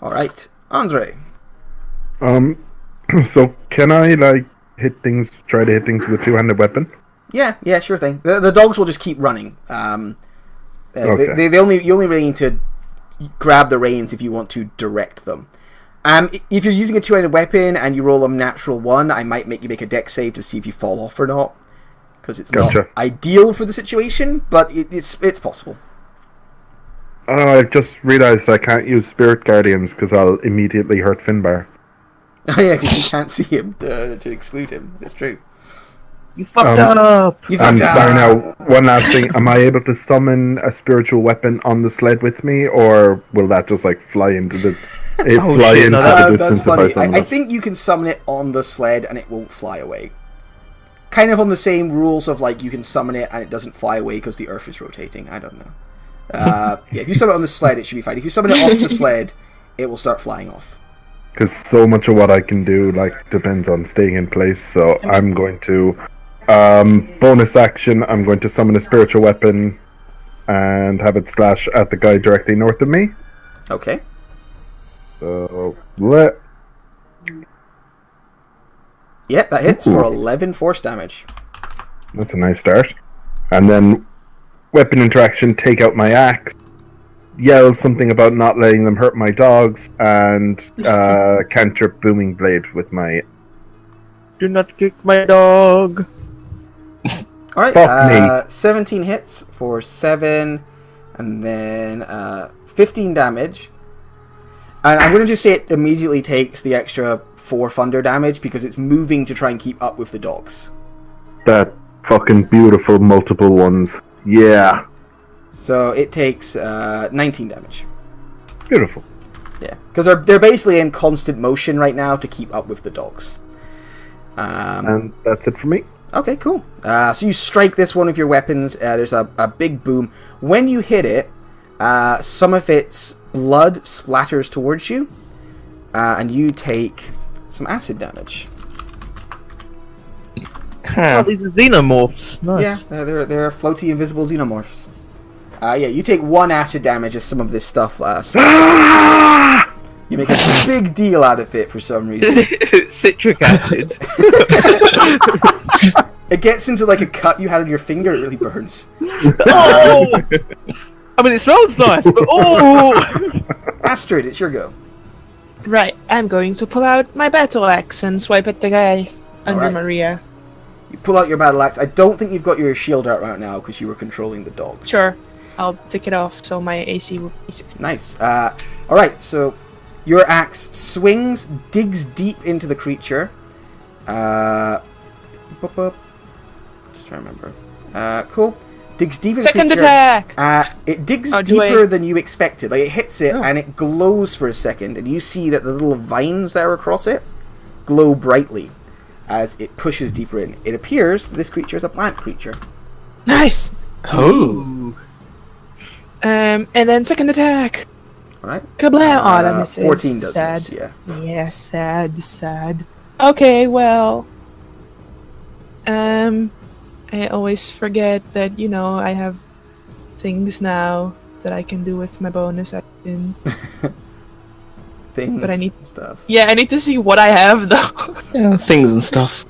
Alright. Andre. So can I like try to hit things with a two-handed weapon? Yeah, sure thing. The dogs will just keep running. Okay. You only really need to grab the reins if you want to direct them. If you're using a two-handed weapon and you roll a natural 1, I might make you make a dex save to see if you fall off or not, because it's not ideal for the situation, but it's possible. Oh, I just realised I can't use Spirit Guardians because I'll immediately hurt Finbar. Oh yeah, because you can't see him to exclude him. It's true. you fucked up. You I'm fucked sorry up. now, one last thing. Am I able to summon a spiritual weapon on the sled with me, or will that just like fly into the... fly shit, into no, the That's distance if funny. I summon I it? think you can summon it on the sled and it won't fly away. Kind of on the same rules of like you can summon it and it doesn't fly away because the earth is rotating. I don't know. Yeah, if you summon it on the sled, it should be fine. If you summon it off the sled, it will start flying off. Because so much of what I can do like depends on staying in place, so I'm going to bonus action, I'm going to summon a spiritual weapon and have it slash at the guy directly north of me. Okay. So Yeah, that hits for 11 force damage. that's a nice start. And then weapon interaction, take out my axe, yell something about not letting them hurt my dogs, and cantrip booming blade with my... Do not kick my dog. Alright, Fuck me. 17 hits for 7, and then 15 damage. And I'm going to just say it immediately takes the extra 4 thunder damage because it's moving to try and keep up with the dogs. That fucking beautiful multiple ones. Yeah. So it takes 19 damage. Beautiful. Yeah, because they're basically in constant motion right now to keep up with the dogs. And that's it for me. Okay, cool. So you strike this one with your weapons. There's a big boom. When you hit it, some of its blood splatters towards you, and you take some acid damage. Oh, these are xenomorphs. Nice. Yeah, they're floaty invisible xenomorphs. You take 1 acid damage as some of this stuff you make a big deal out of it for some reason. Citric acid. It gets into like a cut you had on your finger, it really burns. Oh! I mean, it smells nice, but oh! Astrid, it's your go. Right, I'm going to pull out my battle axe and swipe at the guy under Alright. Maria. You pull out your battle axe. I don't think you've got your shield out right now because you were controlling the dogs. Sure, I'll take it off so my AC will be 6. Nice. Alright, so your axe swings, digs deep into the creature. Just trying to remember. Cool. Digs deep into the Second creature. attack! It digs Oh, do deeper I- than you expected. Like, it hits it, Oh. and it glows for a second, and you see that the little vines that are across it glow brightly as it pushes deeper in. It appears that this creature is a plant creature. Nice! Oh. And then second attack! Alright? Kablam! Oh, that misses. 14 does Sad. miss, yeah. Yeah, sad. Okay, well... I always forget that, I have things now that I can do with my bonus action. Things But I need- and stuff. Yeah, I need to see what I have, though. Yeah, things and stuff.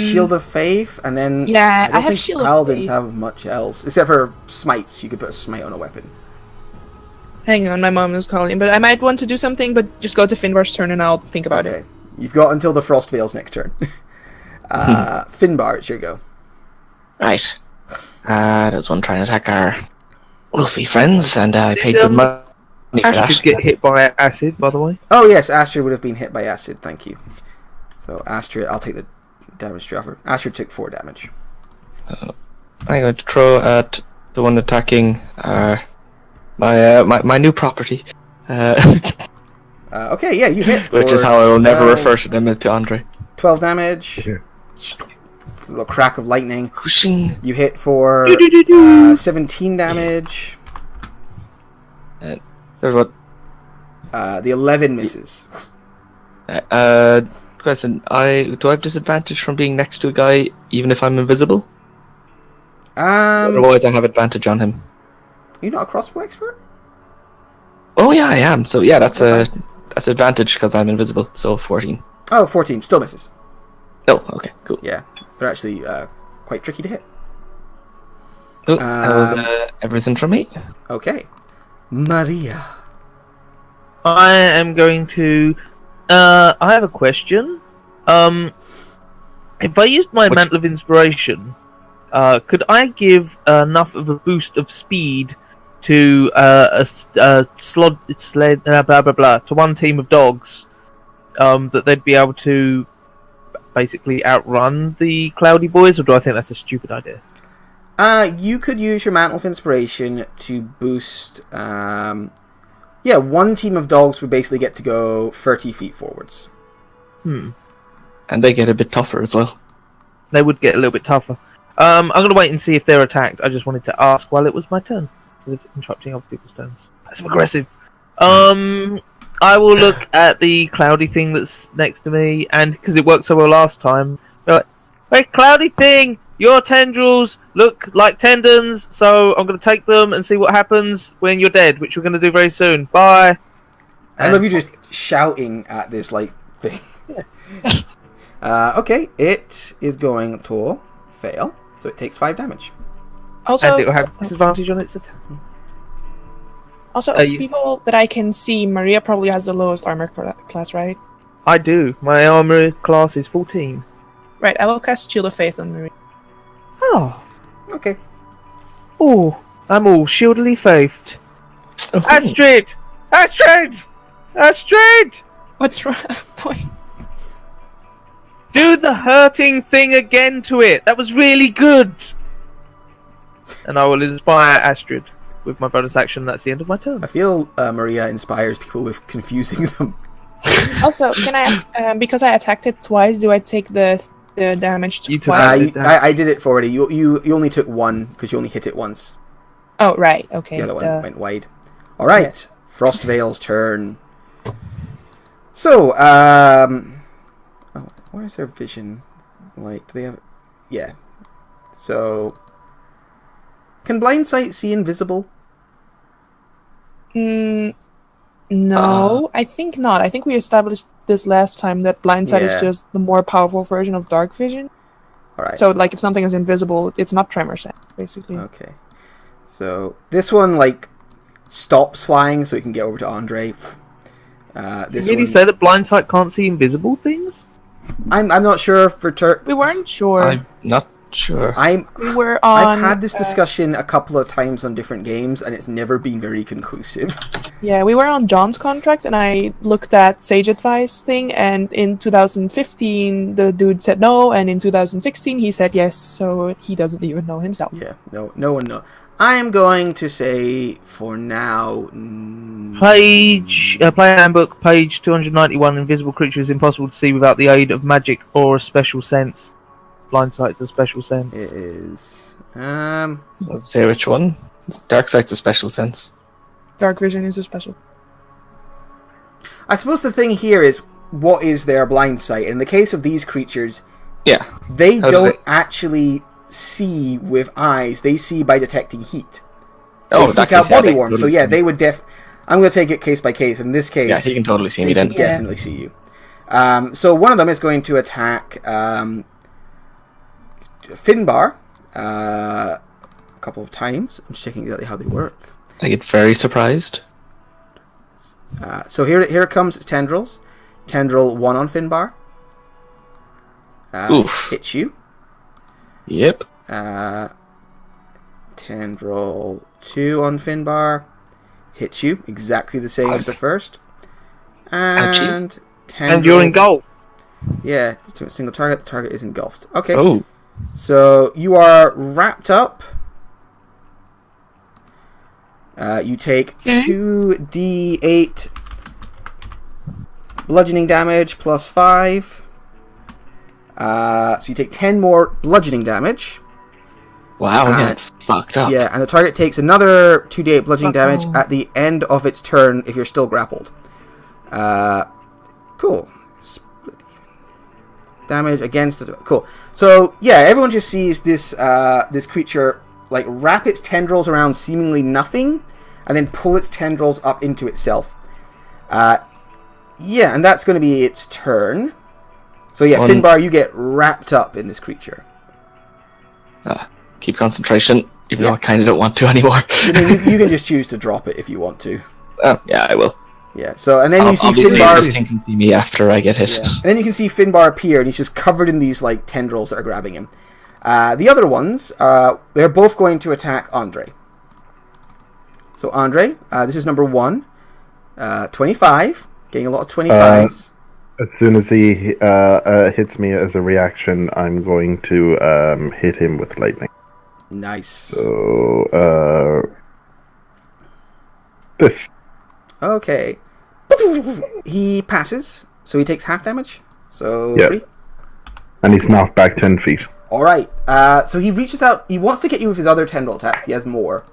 Shield of Faith, and then... Yeah, don't I have think Shield of Paladins Faith. have much else. Except for smites. You could put a smite on a weapon. Hang on, my mom is calling, but I might want to do something, but just go to Finbar's turn and I'll think about it. Okay. You've got until the Frost Veil's next turn. Finbar, it's your go. Right. There's one trying to attack our wolfy friends, and I paid good money for Ash that. should get hit by acid, by the way. Oh yes, Astrid would have been hit by acid, thank you. So Astrid, I'll take the damage to offer. Astrid took 4 damage. I'm going to throw at the one attacking my new property. Okay, yeah, you hit. Which is for how I will never 12 refer to them as to Andre. 12 damage. Yeah. A little crack of lightning. Whooshing. You hit for 17 damage. There's what? The 11 misses. Question. Do I have disadvantage from being next to a guy even if I'm invisible? Otherwise I have advantage on him. You're not a crossbow expert? Oh yeah, I am. So yeah, that's advantage because I'm invisible. So 14. Oh, 14. Still misses. Oh, okay, cool. Yeah. They're actually quite tricky to hit. Cool. That was everything from me. Okay. Maria. I am going to. I have a question. If I used my Mantle of Inspiration, could I give enough of a boost of speed to to one team of dogs that they'd be able to basically outrun the Cloudy Boys, or do I think that's a stupid idea? You could use your Mantle of Inspiration to boost... one team of dogs would basically get to go 30 feet forwards. And they get a bit tougher as well. They would get a little bit tougher. I'm going to wait and see if they're attacked. I just wanted to ask while it was my turn, instead of interrupting other people's turns. That's aggressive. I will look at the cloudy thing that's next to me, and because it worked so well last time, be like, "Wait, cloudy thing! Your tendrils look like tendons, so I'm going to take them and see what happens when you're dead, which we're going to do very soon. Bye." I love you just shouting at this, thing. Okay, it is going to fail, so it takes 5 damage. Also, And it will have disadvantage on its attack. people that I can see, Maria probably has the lowest armor class, right? I do. My armor class is 14. Right, I will cast Shield of Faith on Maria. Oh. Okay. Oh, I'm all shieldily faithed. Oh, Astrid! Astrid! Astrid! What's wrong? What? Do the hurting thing again to it. That was really good. and I will inspire Astrid with my bonus action. That's the end of my turn. I feel Maria inspires people with confusing them. Also, can I ask, because I attacked it twice, do I take the damage You took twice? I did it already. You only took one because you only hit it once. Oh, right, okay. The other one went wide. All right, Yes. Frostvale's turn. So, where's their vision? Like, do they have? Yeah. So, can blind sight see invisible? No, I think not. I think we established this last time that blind sight is Yeah. just the more powerful version of dark vision. All right. So, like, if something is invisible, it's not tremor sense, basically. Okay. So this one like stops flying so he can get over to Andre. This Did he one, say that blind sight can't see invisible things? I'm not sure for We weren't sure. I'm not sure. We were on. I've had this discussion a couple of times on different games and it's never been very conclusive. Yeah, we were on John's contract, and I looked at Sage Advice thing, and in 2015 the dude said no, and in 2016 he said yes, so he doesn't even know himself. Yeah, no one knows. I'm going to say for now. Player handbook, page 291. Invisible creature is impossible to see without the aid of magic or a special sense. Blind sight's a special sense. It is. Let's say which one. Dark sight's a special sense. Dark vision is a special. I suppose the thing here is what is their blind sight? In the case of these creatures, Yeah. they How do don't they- actually see with eyes. They see by detecting heat. Oh, They that seek out case, yeah, body they warmth. So totally yeah, see me. they would I'm going to take it case by case. In this case, Yeah, he can totally see me they then. can definitely see you. So one of them is going to attack Finbar a couple of times. I'm just checking exactly how they work. I get very surprised. So here it comes. It's tendrils. Tendril 1 on Finbar. Oof. Hits you. Yep. Tendril 2 on Finbar. Hits you. Exactly the same as the first. Ouchies. And Tendril, And you're in goal. Yeah, to a single target. The target is engulfed. Okay. Oh. So you are wrapped up. You take 2d8 bludgeoning damage plus 5. So you take 10 more bludgeoning damage. Wow, I'm getting fucked up. Yeah, and the target takes another 2d8 bludgeoning damage at the end of its turn if you're still grappled. Cool. Split damage against the... Cool. So, yeah, everyone just sees this this creature like wrap its tendrils around seemingly nothing and then pull its tendrils up into itself. Yeah, and that's going to be its turn. So yeah, Finbar, you get wrapped up in this creature. Keep concentration, even though I kind of don't want to anymore. You can just choose to drop it if you want to. Yeah, I will. Yeah. So and then you see Obviously, Finbar. this thing can see me after I get hit. Yeah. And then you can see Finbar appear, and he's just covered in these like tendrils that are grabbing him. The other ones, they're both going to attack Andre. So Andre, this is number 1, 25, getting a lot of 25s. As soon as he hits me as a reaction, I'm going to hit him with lightning. Nice. So, this. Okay. He passes, so he takes half damage. So Yeah. 3. And he's knocked back 10 feet. Alright, so he reaches out, he wants to get you with his other tendril attack, he has more.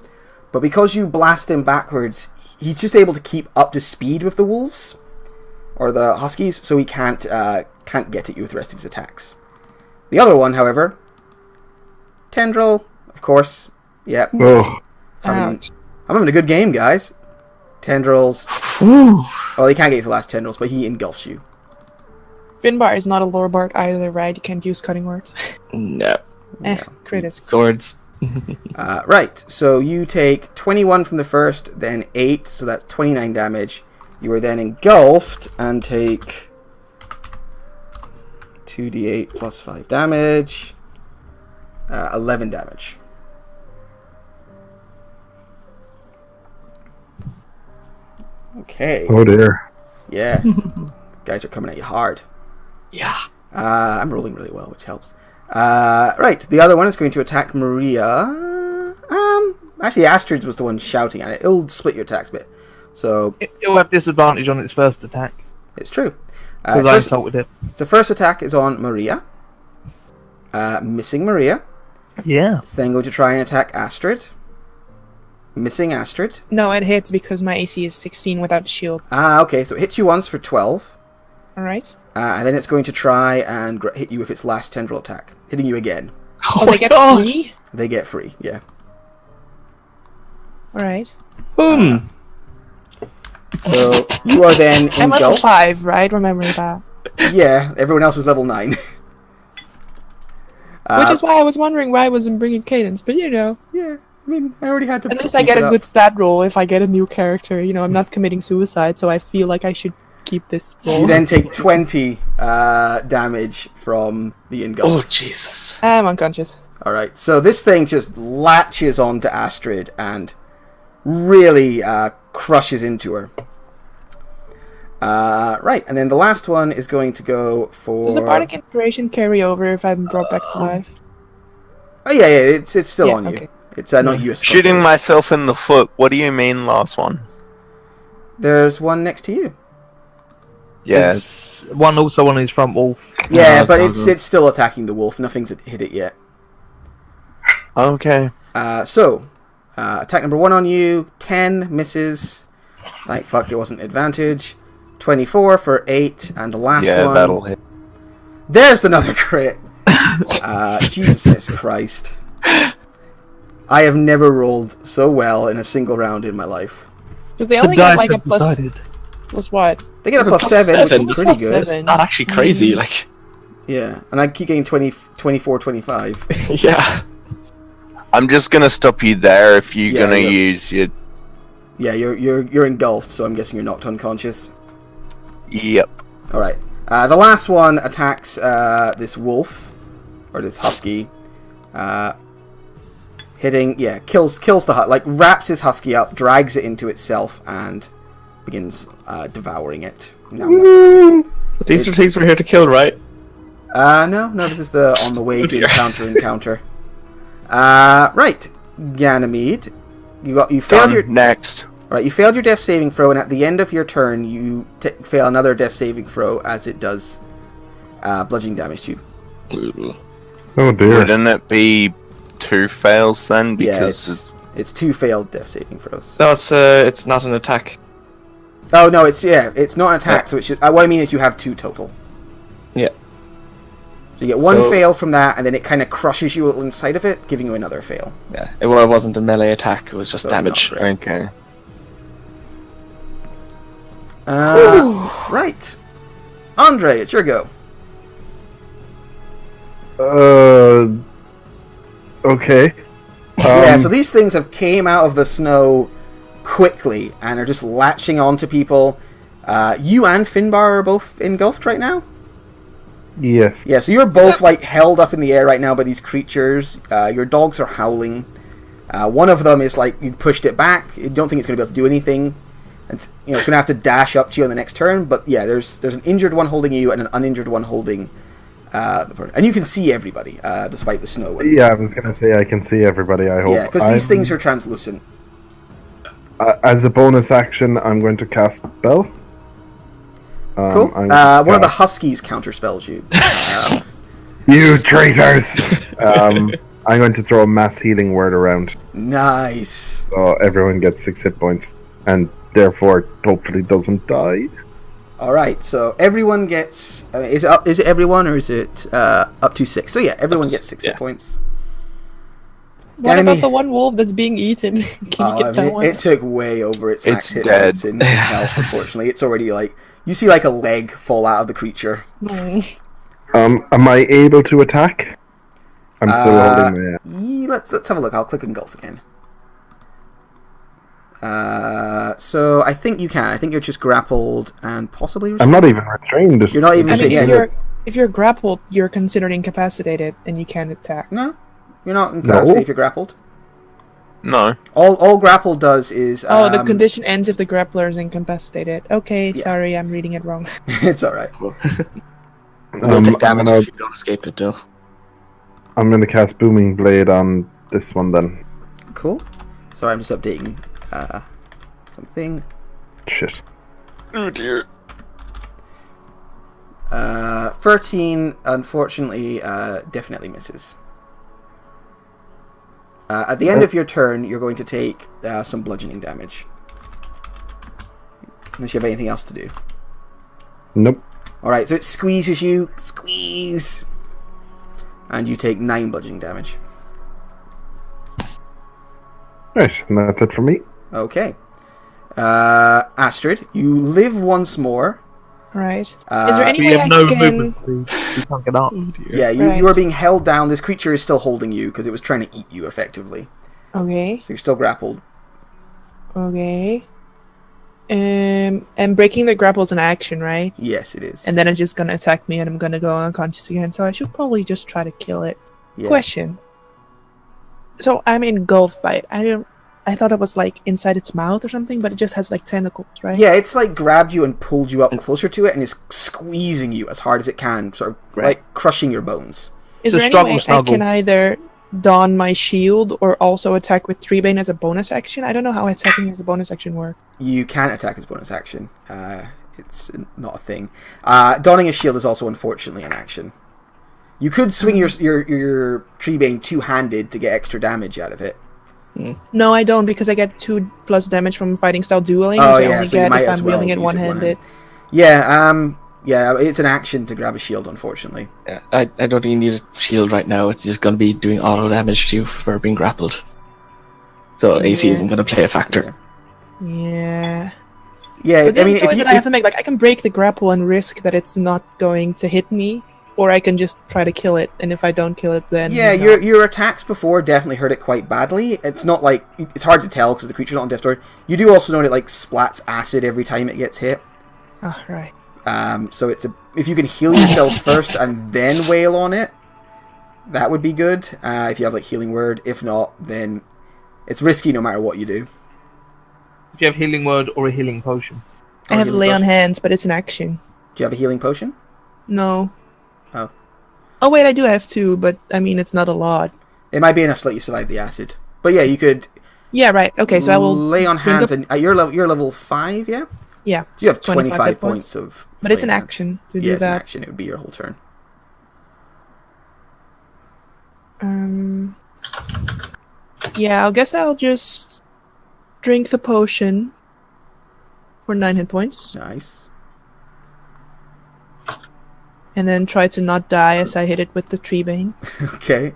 But because you blast him backwards, he's just able to keep up to speed with the wolves. Or the huskies, so he can't get at you with the rest of his attacks. The other one, however, tendril, of course, yep. Oh, I'm having a good game, guys. Tendrils. Whew. Well, he can't get you the last tendrils, but he engulfs you. Finbar is not a lore bark either, right? You can't use cutting words. No. Critis. Swords. Right, so you take 21 from the first, then 8, so that's 29 damage. You are then engulfed and take 2d8 plus 5 damage. 11 damage. Okay. oh dear. Yeah. Guys are coming at you hard. Yeah. I'm rolling really well, which helps. Right, the other one is going to attack Maria. Actually, Astrid was the one shouting at it. It'll split your attacks a bit. So It'll have disadvantage on its first attack it's true. because Its I first, insulted it. so first attack is on Maria. Missing Maria. Yeah. It's then going to try and attack Astrid. Missing Astrid. No, it hits because my AC is 16 without a shield. Okay, so it hits you once for 12. Alright. And then it's going to try and hit you with its last tendril attack. Hitting you again. Oh, my they get God. 3? They get free, yeah. Alright. Boom. So you are then I'm level engulfed. 5, right? Remember that. Yeah, everyone else is level 9. Which is why I was wondering why I wasn't bringing Cadence, but you know. Yeah, I mean, I already had to... At least I get a good stat roll if I get a new character. You know, I'm not committing suicide, so I feel like I should keep this roll. You then take 20 damage from the engulf. Oh Jesus. I'm unconscious. Alright, so this thing just latches onto Astrid and really crushes into her. Right, and then the last one is going to go for... Does the Bardic Inspiration carry over if I'm brought back to life? Oh yeah, it's still Yeah, on you. okay. It's not you. Shooting myself in the foot. What do you mean, last one? There's one next to you. Yeah. There's one also on his front wall. Yeah, No, but it's it's still attacking the wolf. Nothing's hit it yet. Okay. So, attack number 1 on you. 10 misses. Like, fuck, it wasn't advantage. 24 for 8, and the last Yeah, one... that'll hit. There's another crit! Jesus Christ. I have never rolled so well in a single round in my life. Because they The only get dice like a have plus... decided. Plus what? They get a plus Plus 7, which seven. is pretty Plus good. 7. Not actually crazy, like. Yeah, and I keep getting 20, 24, 25. Yeah. I'm just gonna stop you there if you're Yeah, gonna yeah. use your... Yeah, you're engulfed, so I'm guessing you're knocked unconscious. Yep. Alright. The last one attacks this wolf, or this husky. Hitting, yeah, kills the hut, like wraps his husky up, drags it into itself, and begins devouring it. No, So these are things we're here to kill, right? no, this is the on the way Oh to dear. encounter. Right, Ganymede, you failed your Next. right. You failed your death saving throw, and at the end of your turn, you fail another death saving throw as it does bludgeoning damage to you. Ooh. Oh dear. Wouldn't it be 2 fails then? Yeah, Because it's 2 failed death saving throws. No, it's not an attack. Oh no, it's not an attack. So it's just, what I mean is you have 2 total. Yeah. So you get 1 So- fail from that, and then it kind of crushes you inside of it, giving you another fail. Yeah. It wasn't a melee attack. It was just So damage. not great. Okay. Right, Andre, it's your go. Okay. Yeah, so these things have came out of the snow quickly and are just latching onto people. You and Finbar are both engulfed right now. Yes. Yeah, so you're both like held up in the air right now by these creatures. Your dogs are howling. One of them is like you pushed it back. You don't think it's going to be able to do anything. And it's going to have to dash up to you on the next turn. But yeah, there's an injured one holding you and an uninjured one holding. And you can see everybody despite the snow. Yeah, I was gonna say I can see everybody. I hope. Yeah, because these things are translucent. As a bonus action, I'm going to cast spell. Cool. I'm One of the cast- huskies counterspells you. You traitors! I'm going to throw a mass healing word around, Nice. so everyone gets 6 hit points, and therefore hopefully doesn't die. All right, so everyone gets. Is it everyone or is it up to 6? So yeah, everyone Up to gets 6 yeah. hit points. What Enemy- about the one wolf that's being eaten? Can you get that one? It took way over its max It's hit dead. points in health. Unfortunately, it's already like you see like a leg fall out of the creature. Mm. Am I able to attack? I'm still holding my. Let's have a look. I'll click engulf again. So I think you can. I think you're just grappled and possibly. I'm not even restrained. You're not even I mean, restrained. if you're grappled, you're considered incapacitated and you can't attack. No, you're not incapacitated No. if you're grappled. No. All grapple does is. Oh, the condition ends if the grappler is incapacitated. Okay, Yeah. sorry, I'm reading it wrong. It's all right. We'll take I'm damage gonna, if you don't escape it, though. I'm gonna cast Booming Blade on this one then. Cool. Sorry, I'm just updating something. Shit. Oh dear. 13, unfortunately, definitely misses. At the end of your turn, you're going to take some bludgeoning damage. Unless you have anything else to do. Nope. Alright, so it squeezes you. Squeeze! And you take 9 bludgeoning damage. Right, and that's it for me. Okay. Astrid, you live once more. Right. Uh, Is there any We way have I no can? movement. We can't get up. Yeah, Right. you are being held down. This creature is still holding you because it was trying to eat you effectively. Okay. So you're still grappled. Okay. And breaking the grapple is an action, right? Yes, it is. And then it's just gonna attack me, and I'm gonna go unconscious again. So I should probably just try to kill it. Yeah. Question. So I'm engulfed by it. I thought it was like inside its mouth or something, but it just has like tentacles, right? Yeah, it's like grabbed you and pulled you up closer to it and is squeezing you as hard as it can, sort of like crushing your bones. Is It's a there any struggle, way I snuggle. can either don my shield or also attack with Treebane as a bonus action? I don't know how attacking as a bonus action works. You can't attack as bonus action. It's not a thing. Donning a shield is also unfortunately an action. You could swing your Treebane two-handed to get extra damage out of it. No, I don't, because I get 2+ damage from fighting style dueling, Oh, which I yeah, only so you get might if as I'm well wielding it use it one-handed. Yeah, it's an action to grab a shield, unfortunately. Yeah, I don't think you need a shield right now. It's just going to be doing auto damage to you for being grappled. So AC Yeah. isn't going to play a factor. Yeah. Yeah, But the I mean, choice if you, that I have to make, like, I can break the grapple and risk that it's not going to hit me, or I can just try to kill it, and if I don't kill it, then... yeah, you know. your attacks before definitely hurt it quite badly. It's not like it's hard to tell because the creature's not on death door. You do also know that it like splats acid every time it gets hit. Ah, right. So if you can heal yourself first and then wail on it, that would be good. If you have like healing word, if not, then it's risky no matter what you do. If you have healing word or a healing potion. I have healing lay on potion. hands, but it's an action. Do you have a healing potion? No. Oh. Oh wait, I do have 2, but I mean it's not a lot. It might be enough to let you survive the acid. But yeah, you could Yeah, right. Okay, so I will lay on drink hands, up- and you're level 5, yeah? Yeah. So you have 25 25 hit points of... But it's an lay on hands. action to Yeah, do it's an that. action. It would be your whole turn. Yeah, I guess I'll just drink the potion for 9 hit points, Nice. and then try to not die as I hit it with the Treebane. Okay.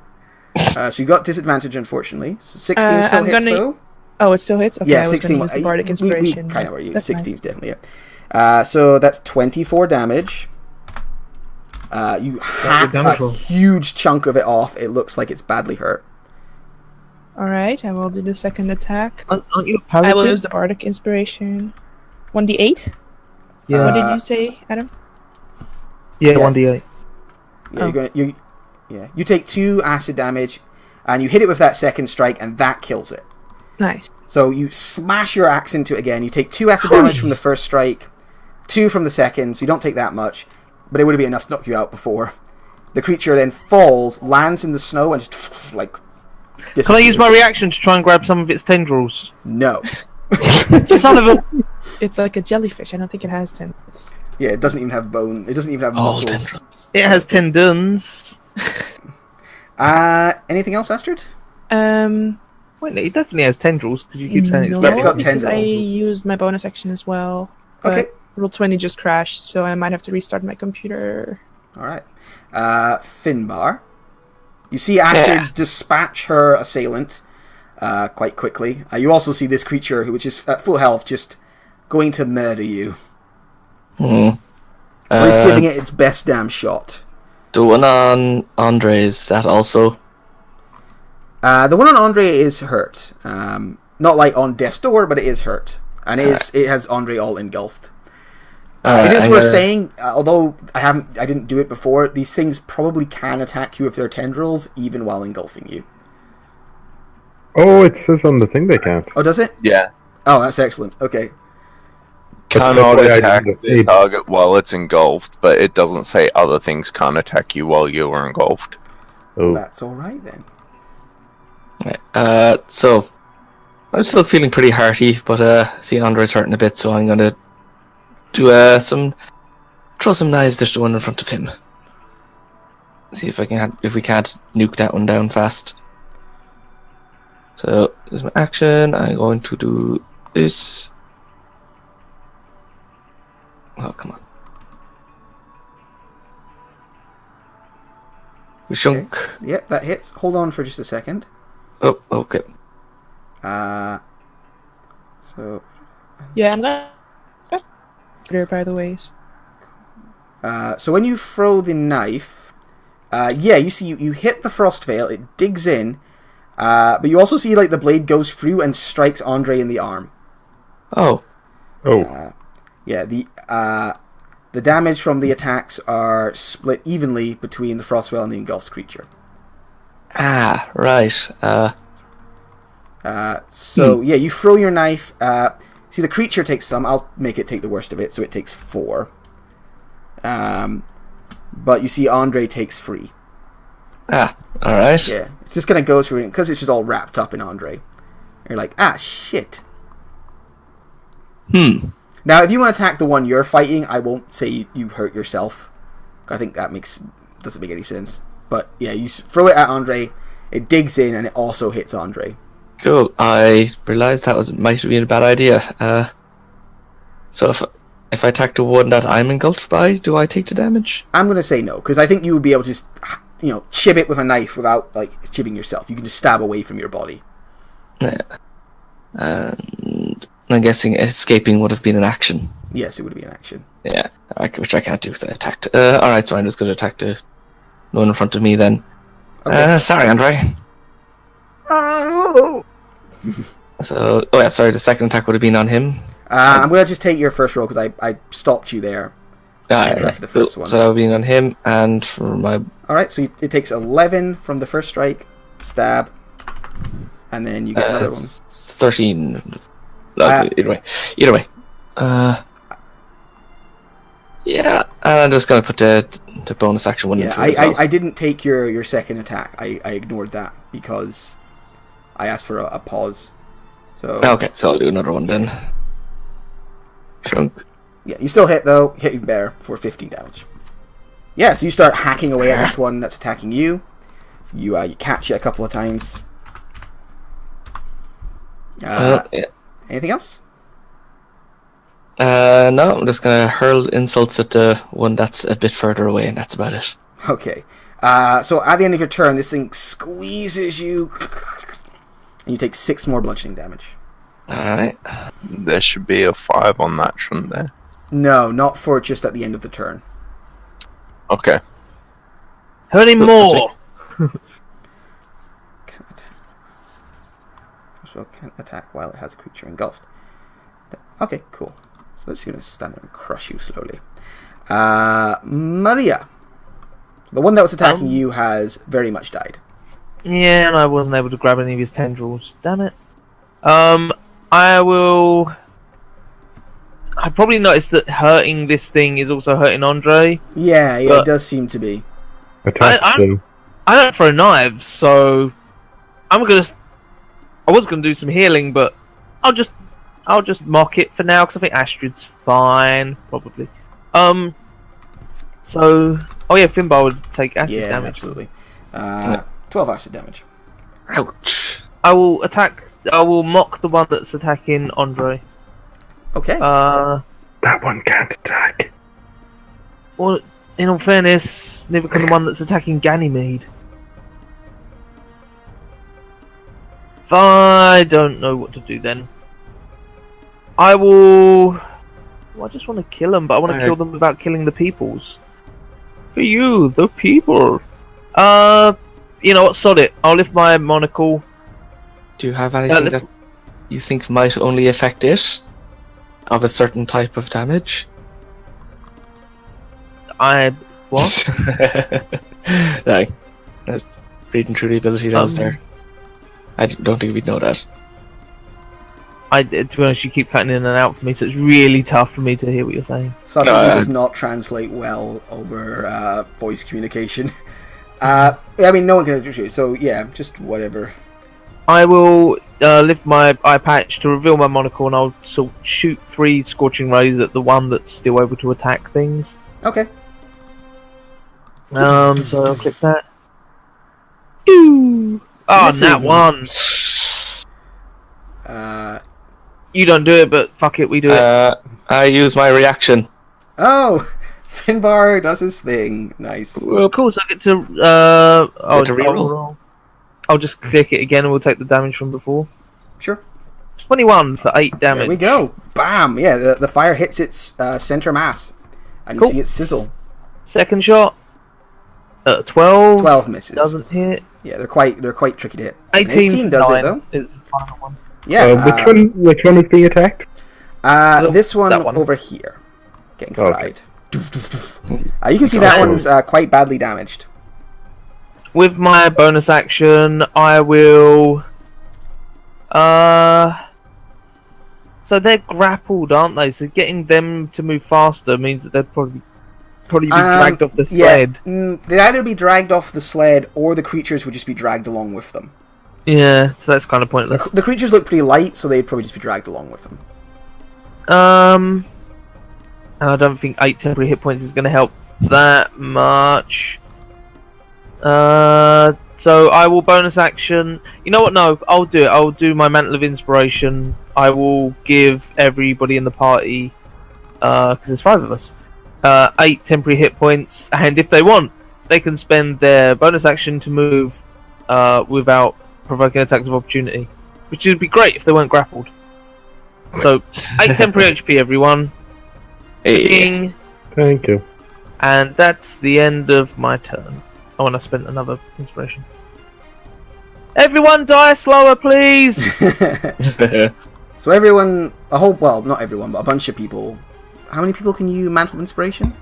So you got disadvantage, unfortunately. So 16 still I'm hits, gonna- though? Oh, it still hits? Okay, Yeah, I was 16. gonna use the Bardic We Inspiration. kind of were using That's 16 nice. is definitely it. So that's 24 damage. You hack damage a roll. huge chunk of it off. It looks like it's badly hurt. Alright, I will do the second attack. Aren't you a I paladin? will use the Bardic Inspiration. 1d8? Yeah, What did you say, Adam? yeah, yeah. 1d8. Yeah, you take 2 acid damage, and you hit it with that second strike, and that kills it. Nice. So you smash your axe into it again. You take 2 acid damage from the first strike, 2 from the second, so you don't take that much, but it would have been enough to knock you out before. The creature then falls, lands in the snow, and just like disappears. Can I use my reaction to try and grab some of its tendrils? No. Son of a... It's like a jellyfish. I don't think it has tentacles. Yeah, it doesn't even have bone. It doesn't even have Oh, muscles. tendrils. It has tendons. Anything else, Astrid? Wait, it definitely has tendrils, because you keep saying it's No, Yeah, it's got because I tendrils. used my bonus action as well. But Okay. Roll20 just crashed, so I might have to restart my computer. All right. Finbar. You see Astrid Yeah. dispatch her assailant quite quickly. You also see this creature, which is at full health, just going to murder you. Or it's giving it its best damn shot. The one on Andre, is that also? The one on Andre is hurt. Not like on death's door, but it is hurt. And it has Andre all engulfed. It is I'm worth gonna- saying, although I didn't do it before, these things probably can attack you with their tendrils, even while engulfing you. Oh, it says on the thing they can't. Oh, does it? Yeah. Oh, that's excellent. Okay. Cannot that's why I attack didn't the say- target while it's engulfed, but it doesn't say other things can't attack you while you are engulfed. Oh, That's alright then. So, I'm still feeling pretty hearty, but see Andre's hurting a bit, so I'm gonna do throw some knives at the one in front of him. See if we can't nuke that one down fast. So this is my action. I'm going to do this. Oh, come on. We shunk. Okay. Yep, that hits. Hold on for just a second. Oh, okay. So. Yeah, I'm gonna. There, by the ways. So when you throw the knife, yeah, you see you hit the frost veil. It digs in, but you also see like the blade goes through and strikes Andre in the arm. Oh. Yeah, the damage from the attacks are split evenly between the frost veil and the engulfed creature. Ah, right. So yeah, you throw your knife. See, the creature takes some. I'll make it take the worst of it, so it takes 4. But you see, Andre takes 3. Ah, all right. Yeah, it just kind of goes through it because it's just all wrapped up in Andre. You're like, shit. Now, if you want to attack the one you're fighting, I won't say you hurt yourself. I think that doesn't make any sense. But yeah, you throw it at Andre. It digs in and it also hits Andre. Cool. I realised might have been a bad idea. So if I attack the one that I'm engulfed by, do I take the damage? I'm gonna say no, because I think you would be able to just, chib it with a knife without like chibbing yourself. You can just stab away from your body. Yeah. And I'm guessing escaping would have been an action. Yes, it would be an action. Yeah, which I can't do because I attacked. Alright, so I'm just going to attack the one in front of me then. Okay. Sorry, Andre. Oh. So, sorry, the second attack would have been on him. I'm going to just take your first roll because I stopped you there. Right. For the first one. So that would be on him, and for my... Alright, so it takes 11 from the first strike, stab, and then you get another one. 13. Either way. Yeah, and I'm just going to put the bonus action one into it as well. I didn't take your second attack. I ignored that because I asked for a pause. So okay, so I'll do another one then. Chunk. Yeah, you still hit though. Hit even better for 15 damage. Yeah, so you start hacking away at this one that's attacking you. You catch it a couple of times. Yeah. Anything else? No, I'm just gonna hurl insults at the one that's a bit further away, and that's about it. Okay. So at the end of your turn, this thing squeezes you, and you take 6 more bludgeoning damage. Alright. There should be a 5 on that, shouldn't there? No, not for just at the end of the turn. Okay. Hurt him more! Can't attack. First of all, can't attack while it has a creature engulfed. Okay, cool. So it's going to stand there and crush you slowly. Maria. The one that was attacking you has very much died. Yeah, and I wasn't able to grab any of his tendrils. Damn it. I probably noticed that hurting this thing is also hurting Andre. Yeah, it does seem to be. Attack them. I don't throw knives, so I was gonna do some healing, but I'll just mock it for now because I think Astrid's fine, probably. So, Finbar would take acid damage. Absolutely. 12 acid damage. Ouch. I will mock the one that's attacking Andre. Okay. That one can't attack. Well, in all fairness, neither can the one that's attacking Ganymede. I don't know what to do then. I will... Well, I just want to kill them, but I want to kill them without killing the peoples. For you, the people. You know what? Sod it. I'll lift my monocle. Do you have anything that you think might only affect it? Of a certain type of damage? What? No. That's reading through the ability that was there. I don't think we'd know that. To be honest, you keep cutting in and out for me, so it's really tough for me to hear what you're saying. Suddenly does not translate well over voice communication. I mean, no one can do it, so yeah, just whatever. I will lift my eye patch to reveal my monocle, and I'll shoot 3 scorching rays at the one that's still able to attack things. Okay. So I'll click that. Ooh. Oh, Missing. that one. You don't do it, but fuck it, we do it. I use my reaction. Oh, Finbar does his thing. Nice. Of course, I get to. I'll just click it again, and we'll take the damage from before. Sure. 21 for 8 damage. There we go. Bam! Yeah, the fire hits its center mass, and you Cool. see it sizzle. Second shot. 12. 12 misses. Doesn't hit. Yeah, they're quite tricky to hit. 18 does for it 9 though. is the final one. Yeah. Which one is being attacked? This one, that one. over here, getting Okay. fried. You can see that one's quite badly damaged. With my bonus action, I will. So they're grappled, aren't they? So getting them to move faster means that they'd probably be dragged off the sled. Yeah, they'd either be dragged off the sled, or the creatures would just be dragged along with them. Yeah, so that's kind of pointless. The creatures look pretty light, so they'd probably just be dragged along with them. I don't think 8 temporary hit points is going to help that much. So I will bonus action. You know what? No, I'll do it. I'll do my Mantle of Inspiration. I will give everybody in the party, because there's 5 of us, 8 temporary hit points, and if they want, they can spend their bonus action to move without provoking attacks of opportunity, which would be great if they weren't grappled. So 8 temporary HP, everyone. Hey. Ding. Thank you. And that's the end of my turn. Oh, and I spent another inspiration. Everyone die slower, please! So everyone, well, not everyone, but a bunch of people. How many people can you Mantle of Inspiration?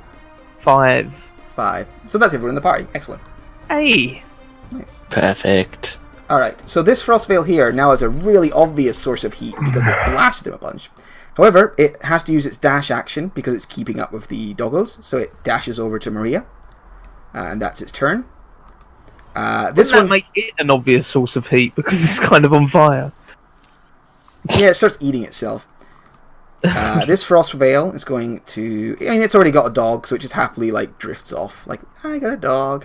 5. 5. So that's everyone in the party. Excellent. Hey! Nice. Perfect. Alright, so this Frostveil here now has a really obvious source of heat because it blasted him a bunch. However, it has to use its dash action because it's keeping up with the doggos, so it dashes over to Maria, and that's its turn. This one make it an obvious source of heat because it's kind of on fire. Yeah, it starts eating itself. This Frostveil is going to... I mean, it's already got a dog, so it just happily, like, drifts off. Like, I got a dog.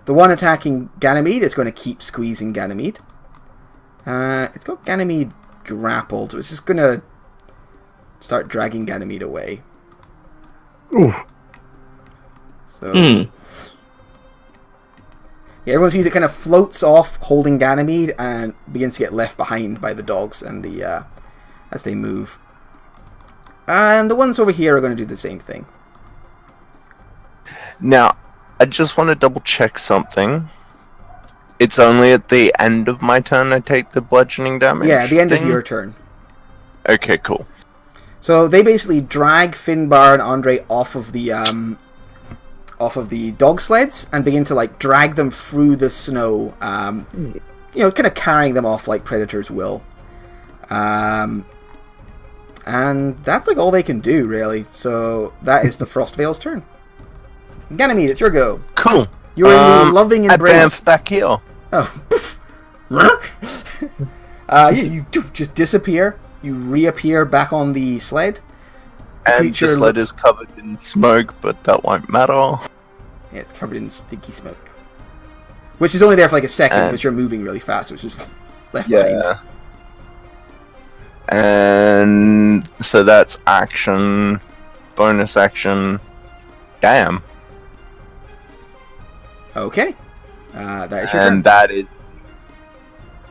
The one attacking Ganymede is going to keep squeezing Ganymede. It's got Ganymede grappled, so it's just going to start dragging Ganymede away. Ooh. So... Yeah, everyone sees it kind of floats off, holding Ganymede, and begins to get left behind by the dogs and the as they move. And the ones over here are going to do the same thing. Now, I just want to double check something. It's only at the end of my turn I take the bludgeoning damage? Yeah, the end thing? of your turn. Okay, cool. So they basically drag Finbar and Andre off of the dog sleds and begin to like drag them through the snow. You know, kind of carrying them off like predators will. And that's like all they can do really. So that is the Frostveil's turn. Ganymede, it's your go. Cool. You're in the loving embrace. Advance back here. Oh. You just disappear. You reappear back on the sled. And the sled is covered in smoke, but that won't matter. Yeah, it's covered in stinky smoke. Which is only there for like a second because you're moving really fast, so it's just left behind. And so that's action, bonus action. Damn. Okay. That is your turn. And that is...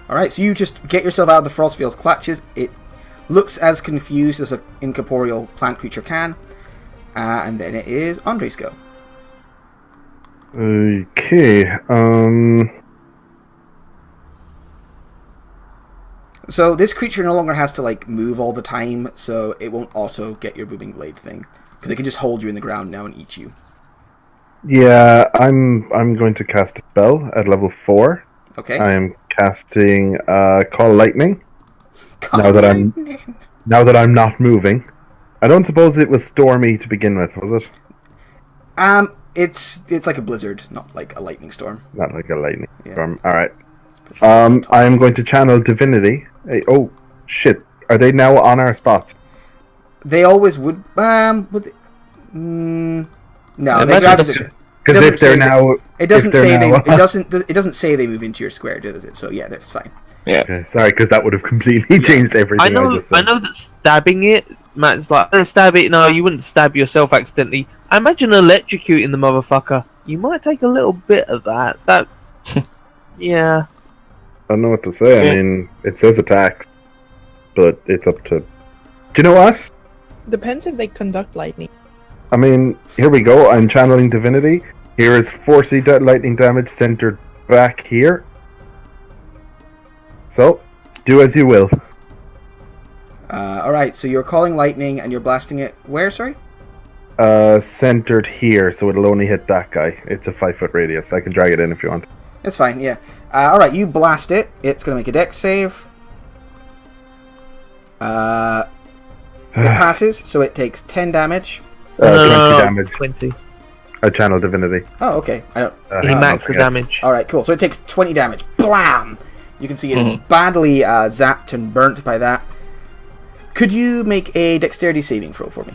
Alright, so you just get yourself out of the Frostveil's clutches. It looks as confused as an incorporeal plant creature can. And then it is Andre's go. Okay, So this creature no longer has to like move all the time, so it won't auto get your booming blade thing. Because it can just hold you in the ground now and eat you. Yeah, I'm going to cast a spell at level 4. Okay. I'm casting Call Lightning. Now that I'm not moving. I don't suppose it was stormy to begin with, was it? It's like a blizzard, not like a lightning storm. Not like a lightning storm. Alright. I am going to channel divinity. Hey, oh shit! Are they now on our spots? They always would. No, they imagine grab this it. Because if they're now, It doesn't if they're say they. now- It doesn't. It doesn't say they move into your square, does it? So yeah, that's fine. Okay, sorry, because that would have completely changed everything. I know just said. that stabbing it, Matt's like, stab it. No, you wouldn't stab yourself accidentally. I imagine electrocuting the motherfucker. You might take a little bit of that. That, yeah. I don't know what to say. I Yeah. mean, it says attacks, but it's up to. Do you know what? Depends if they conduct lightning. I mean, here we go. I'm channeling divinity. Here is 4C lightning damage centered back here. So, do as you will. Alright, so you're calling lightning and you're blasting it where, sorry? Centered here, so it'll only hit that guy. It's a 5-foot radius. I can drag it in if you want. That's fine, yeah. Alright, you blast it. It's going to make a dex save. It passes, so it takes 10 damage. 20 damage. 20. I channel divinity. Oh, okay. I don't. He hang on, maxed the okay. damage. Alright, cool. So it takes 20 damage. Blam! You can see it is badly zapped and burnt by that. Could you make a dexterity saving throw for me?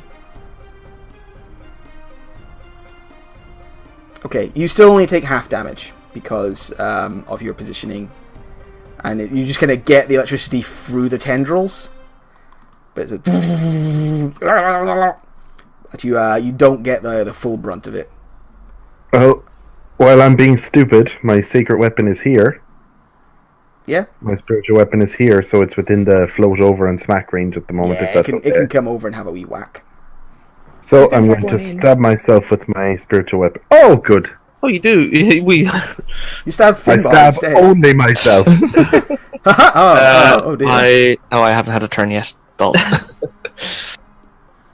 Okay, you still only take half damage because of your positioning. And you just kind of get the electricity through the tendrils. But it's but you don't get the full brunt of it. Well, while I'm being stupid, my secret weapon is here. Yeah? My spiritual weapon is here, so it's within the float over and smack range at the moment. Yeah, if that's it okay. can come over and have a wee whack. So You can I'm drag going to one in. stab myself with my spiritual weapon. Oh, good! Oh, you do? We. You stab I Finbar stab instead. only myself. oh dear. I haven't had a turn yet. Balls.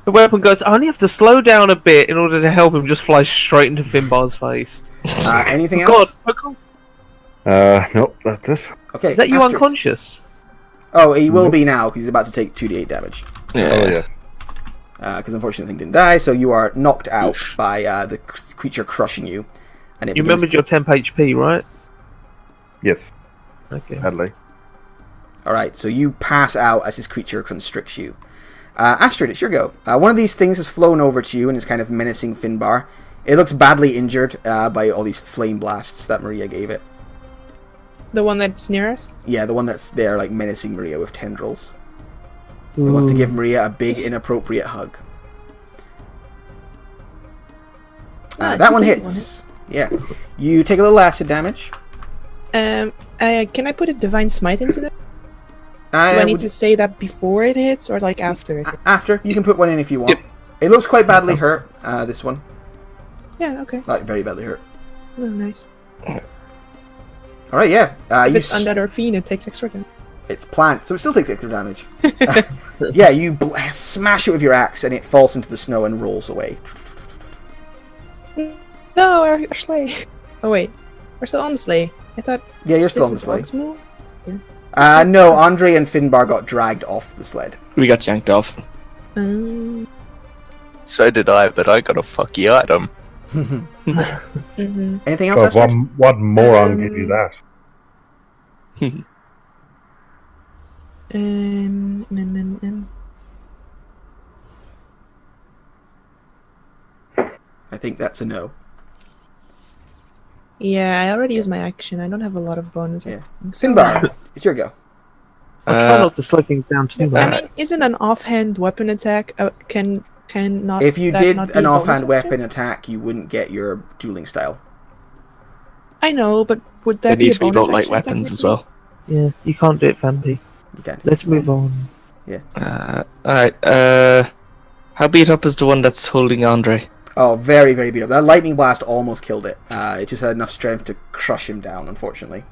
The weapon goes, I only have to slow down a bit in order to help him just fly straight into Finbar's face. Anything God, else? Nope, that's it. Okay. is that you Astrid. unconscious? Oh, he will be now because he's about to take 2d8 damage. Oh, yes. Because unfortunately, the thing didn't die, so you are knocked out by the creature crushing you. And it You begins remembered your temp HP, right? Yes, Okay. sadly. Alright, so you pass out as this creature constricts you. Astrid, it's your go. One of these things has flown over to you and is kind of menacing Finbar. It looks badly injured by all these flame blasts that Maria gave it. The one that's near us? Yeah, the one that's there, like, menacing Maria with tendrils. He wants to give Maria a big, inappropriate hug. Ah, that it's one the same hits. Yeah. You take a little acid damage. Can I put a divine smite into that? Do I need to say that before it hits or like after it hits? After. You can put one in if you want. It looks quite badly hurt, this one. Yeah, okay. Like, very badly hurt. Oh, nice. Alright, yeah. If You it's under Orphine, it takes extra damage. It's plant, so it still takes extra damage. Yeah, you smash it with your axe, and it falls into the snow and rolls away. No, our sleigh. Oh wait, we're still on the sleigh. I thought. Yeah, you're still on the did sleigh. dogs move? No, Andre and Finbar got dragged off the sled. We got yanked off. So did I, but I got a fucky item. Mm-hmm. Anything else, God, Astrid? what moron gave you that? I think that's a no. Yeah, I already used my action. I don't have a lot of bonus. Yeah. So, Finbar, it's your go. I'll try not to slow things down too I much. mean, isn't an offhand weapon attack can not? If you that did not be an a bonus offhand action? weapon attack, you wouldn't get your dueling style. I know, but would They that be need a to be bonus both light action weapons as technically? well. Yeah, you can't do it, Fanby. You can. Let's move on. Alright, how beat up is the one that's holding Andre? Oh, very, very beat up. That lightning blast almost killed it. It just had enough strength to crush him down, unfortunately.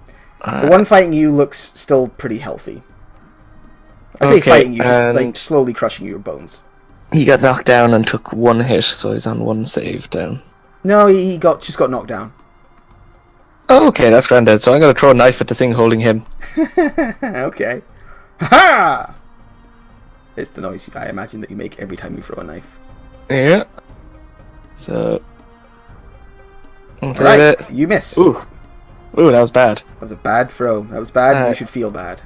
The one fighting you looks still pretty healthy. I say Okay, fighting you, just and- like slowly crushing your bones. He got knocked down and took one hit, so he's on one save down. No, he just got knocked down. Oh, okay, that's granddad. So I'm gonna throw a knife at the thing holding him. Okay. Ha! It's the noise I imagine that you make every time you throw a knife. Yeah. So. I'll take Right, it. you miss. Ooh. Ooh, that was bad. That was a bad throw. That was bad. You Alright. should feel bad.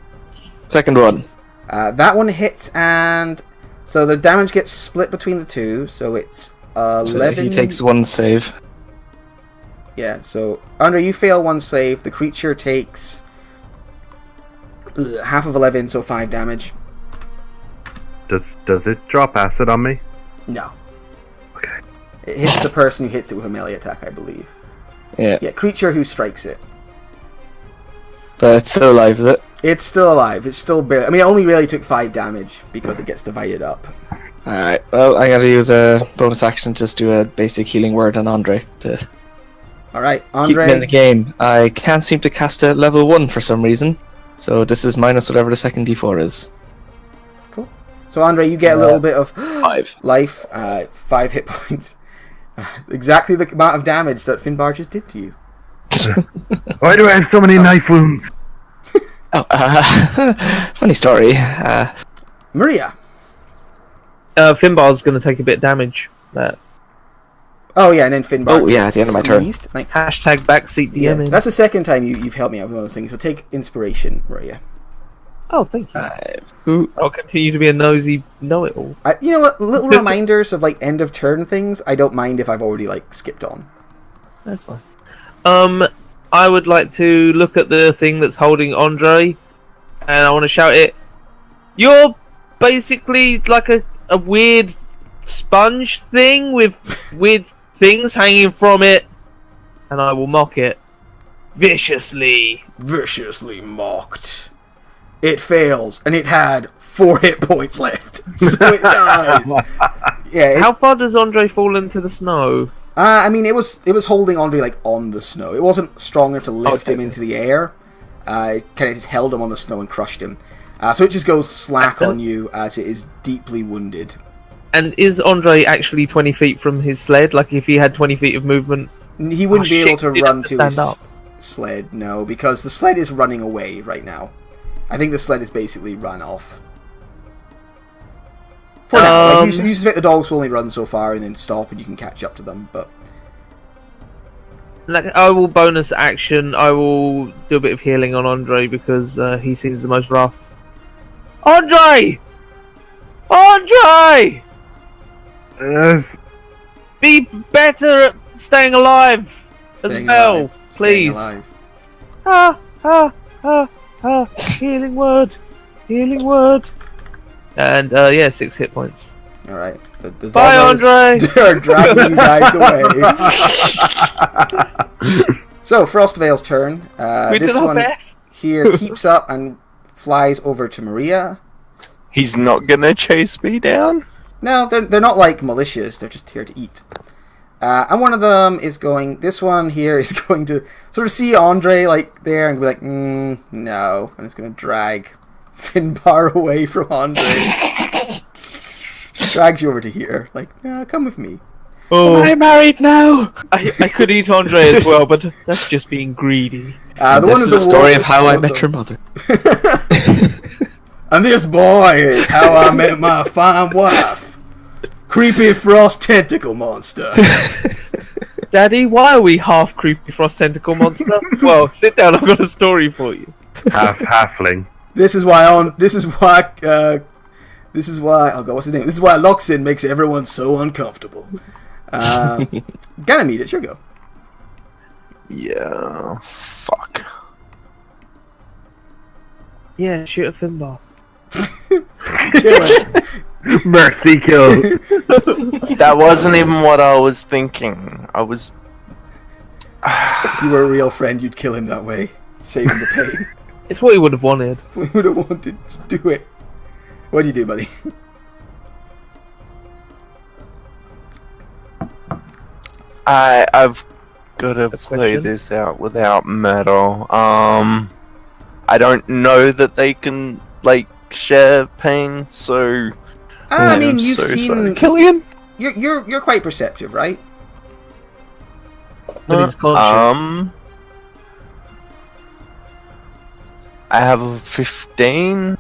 Second one. That one hits, and so the damage gets split between the two. So it's 11. So he takes one save. Yeah. So Andre, you fail one save. The creature takes half of 11, so 5 damage. Does it drop acid on me? No. Okay. It hits the person who hits it with a melee attack, I believe. Yeah. Yeah, creature who strikes it. But it's still alive, is it? It's still alive. It's still barely. I mean, it only really took 5 damage because it gets divided up. Alright, well, I gotta use a bonus action to just do a basic healing word on Andre to Alright, keep him in Andre. the game. I can't seem to cast it at level 1 for some reason, so this is minus whatever the second d4 is. Cool. So, Andre, you get a little bit of 5. life, 5 hit points. Exactly the amount of damage that Finbar just did to you. Why do I have so many knife wounds? Oh, funny story. Maria. Finbar's going to take a bit of damage. Oh, yeah, and then Finbar. Oh, yeah, gets at the end of my turn. squeezed. Like, Hashtag backseat yeah, DMing. that's the second time you've helped me out with one of those things, so take inspiration, Maria. Oh, thank you. 5. I'll continue to be a nosy know-it-all. You know what? Little reminders of, like, end of turn things, I don't mind if I've already, like, skipped on. That's fine. I would like to look at the thing that's holding Andre, and I want to shout it. You're basically like a weird sponge thing with weird things hanging from it, and I will mock it viciously. Viciously mocked. It fails, and it had 4 hit points left, so it dies. Yeah. How far does Andre fall into the snow? I mean, it was holding Andre like on the snow. It wasn't strong enough to lift him into the air. It kind of just held him on the snow and crushed him. So it just goes slack on you as it is deeply wounded. And is Andre actually 20 feet from his sled? Like, if he had 20 feet of movement, He wouldn't be able to he'd run have to his stand up. sled, no, because the sled is running away right now. I think the sled is basically run off. For now, like, you suspect the dogs will only run so far and then stop, and you can catch up to them. But Like, I will bonus action. I will do a bit of healing on Andre because he seems the most rough. Andre! Andre! Yes. Be better at staying alive as Staying well, alive. Staying please. alive. Healing word. Healing word. And, 6 hit points. Alright. The Bye, doggos Andre! are dragging you guys away. So, Frostvale's turn. We This did our one best. here keeps up and flies over to Maria. He's not gonna chase me down? No, they're not like malicious. They're just here to eat. And one of them is going. This one here is going to sort of see Andre like there and be like, no, and it's going to drag Finbar away from Andre. Drags you over to here, like, come with me. Oh, Am I married now? I could eat Andre as well, but that's just being greedy. The This one is with the story wolf of how I also- met your mother. And this boy is how I met my fine wife. Creepy frost tentacle monster. Daddy, why are we half creepy frost tentacle monster? Well, sit down, I've got a story for you. Halfling. This is why oh god, what's his name? This is why Luxin makes everyone so uncomfortable. Ganymede, it's your go. Yeah, fuck. Yeah, shoot a Finbar. Kill him. Mercy kill. That wasn't even what I was thinking. I was... If you were a real friend, you'd kill him that way. Save him the pain. It's what he would have wanted. We would have wanted. Just do it. What'd you do, buddy? I've gotta A play question? this out without metal. I don't know that they can, like, share pain, so... I mean, I'm you've so seen. sorry. Killian? You're quite perceptive, right? But he's conscious. I have a 15,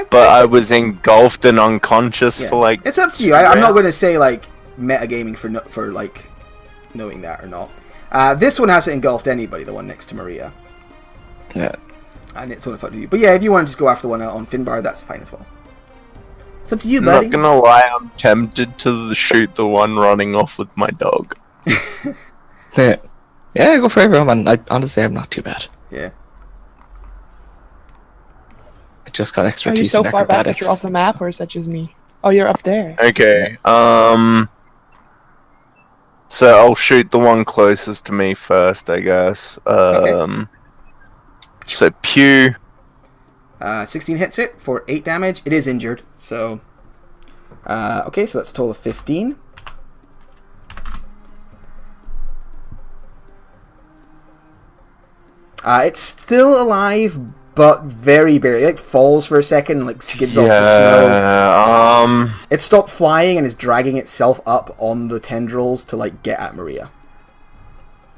but I was engulfed and unconscious Yeah. for like... It's up to you. I'm not going to say like metagaming for like knowing that or not. This one hasn't engulfed anybody, the one next to Maria. Yeah. And it's one in front of you. But yeah, if you want to just go after the one on Finbar, that's fine as well. It's up to you, I'm buddy. not gonna lie, I'm tempted to shoot the one running off with my dog. Yeah, go for everyone, man. Honestly, I'm not too bad. Yeah. I just got Are you expertise so in far back that acrobatics. you're off the map, or is that just me? Oh, you're up there. Okay, so I'll shoot the one closest to me first, I guess. So pew. 16 hits it for 8 damage. It is injured, so... okay, so that's a total of 15. It's still alive, but very barely. It like, falls for a second and like skids off the snow. It stopped flying and is dragging itself up on the tendrils to like get at Maria.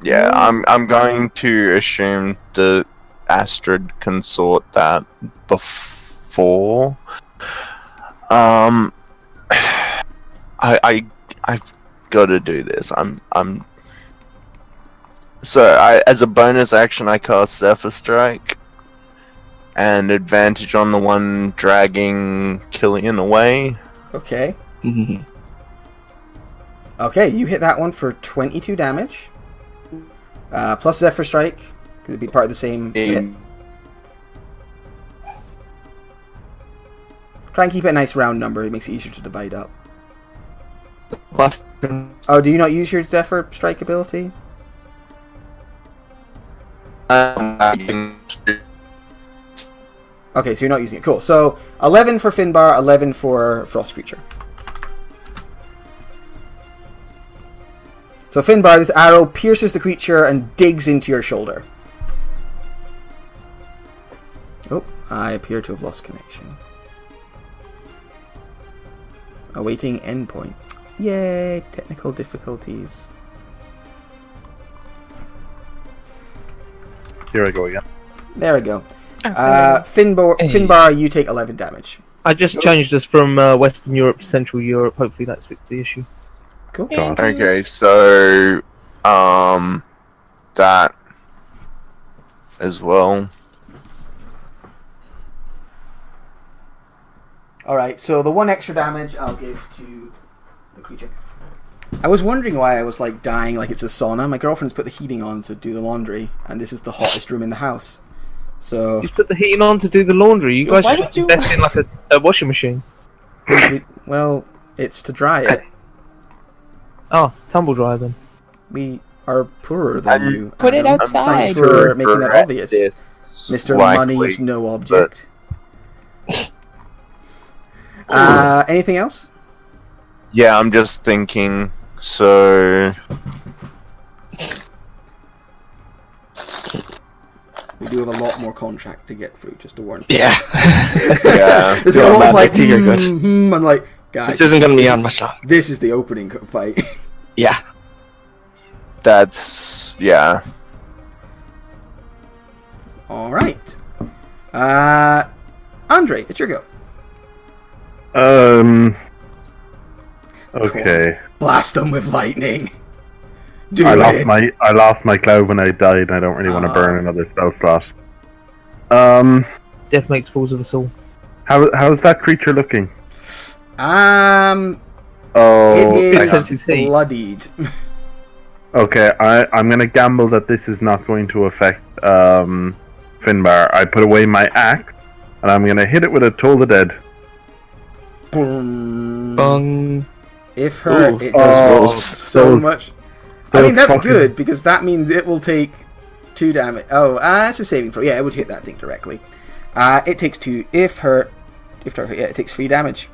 Yeah, I'm going to assume the Astrid can sort that before. I've got to do this. So as a bonus action, I cast Zephyr Strike, and advantage on the one dragging Killian away. Okay. Mhm. Okay, you hit that one for 22 damage. Plus Zephyr Strike, because it'd be part of the same hit. Try and keep it a nice round number, it makes it easier to divide up. What? Oh, do you not use your Zephyr Strike ability? Okay, so you're not using it. Cool. So 11 for Finbar, 11 for Frost Creature. So Finbar, this arrow pierces the creature and digs into your shoulder. Oh, I appear to have lost connection. Awaiting endpoint. Yay, technical difficulties. Here I go again. There we go. Finbar, you take 11 damage. I just changed us from Western Europe to Central Europe. Hopefully that's fixed the issue. Cool. Okay, so that as well. Alright, so the one extra damage I'll give to the creature. I was wondering why I was like dying like it's a sauna. My girlfriend's put the heating on to do the laundry, and this is the hottest room in the house. So, You put the heating on to do the laundry. You guys Why should just would you- invest in like a washing machine. well, it's to dry it. Oh, tumble dryer then. We are poorer than you. Put it Adam. outside. Thanks for making that obvious. This Mr. likely, Money is no object. Anything else? Yeah, I'm just thinking. So We do have a lot more contract to get through, just to warn you. Yeah. yeah, There's been a lot of like, You're good. I'm like, guys, This isn't gonna be on my slot. this is the opening fight. Yeah. that's Alright. Andre, it's your go. Okay. Blast them with lightning. Do I it. lost my cloud when I died, and I don't really want to burn another spell slot. Death makes fools of us all. How's that creature looking? Oh, Oh, it Sense his is heat. bloodied. okay. I'm gonna gamble that this is not going to affect Finbar. I put away my axe, and I'm gonna hit it with a Toll the Dead. Boom. Bung. If hurt, Ooh. it does Oh, roll so those- much. I mean, those that's fucking- good, because that means it will take 2 damage. Oh, it's a saving throw. Yeah, it would hit that thing directly. It takes 2. If hurt, yeah, it takes 3 damage.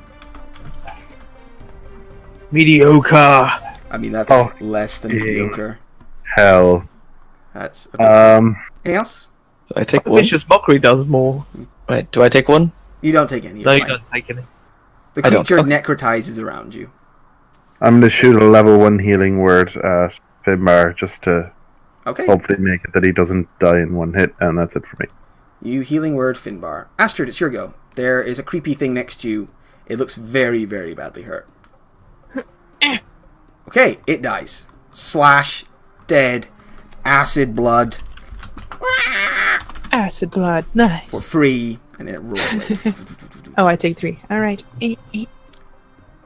Mediocre. I mean, that's Oh, less than dang. mediocre. Hell. That's a bit anything else? So I take one. Vicious Mockery does more. Wait, do I take one? You don't take any. No, you're you fine. don't take any. The I don't. creature Okay. necrotizes around you. I'm gonna shoot a level 1 healing word at Finbar just to Okay. hopefully make it that he doesn't die in one hit, and that's it for me. You healing word Finbar. Astrid, it's your go. There is a creepy thing next to you. It looks very, very badly hurt. Okay, it dies. Slash, dead. acid blood Acid blood. for Nice. 3, and then it rolls away. Oh, I take 3. Alright. 8.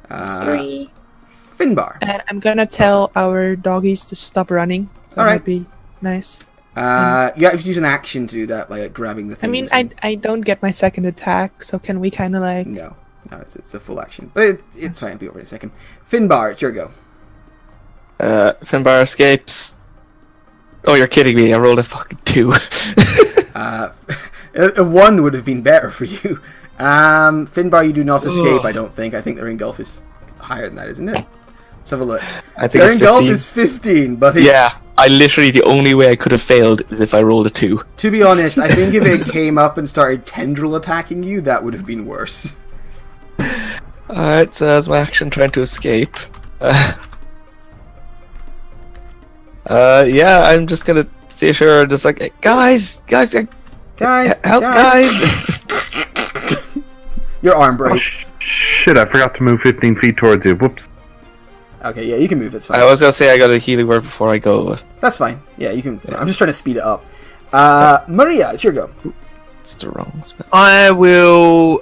That's 3. Finbar. And I'm gonna tell our doggies to stop running. That Alright. would be nice. You have to use an action to do that, like grabbing the thing. I mean, I don't get my second attack, so can we kind of like... No, it's a full action. But it's fine, it'll be over in a second. Finbar, it's your go. Finbar escapes. Oh, you're kidding me! I rolled a fucking 2. A 1 would have been better for you. Finbar, you do not escape, I don't think. I think the engulf is higher than that, isn't it? Let's have a look. I think Their it's engulf 15. is 15, but Yeah, I literally the only way I could have failed is if I rolled a 2. to be honest, I think if it came up and started tendril attacking you, that would have been worse. Alright, so as my action trying to escape. Yeah, I'm just gonna see her just like, guys, Guys, help, guys! Your arm breaks. Shit, I forgot to move 15 feet towards you. Whoops. Okay, yeah, you can move, that's fine. I was gonna say I got a healing word before I go, but That's fine. Yeah, you can. I'm just trying to speed it up. Maria, it's your go. it's the wrong spell. I will.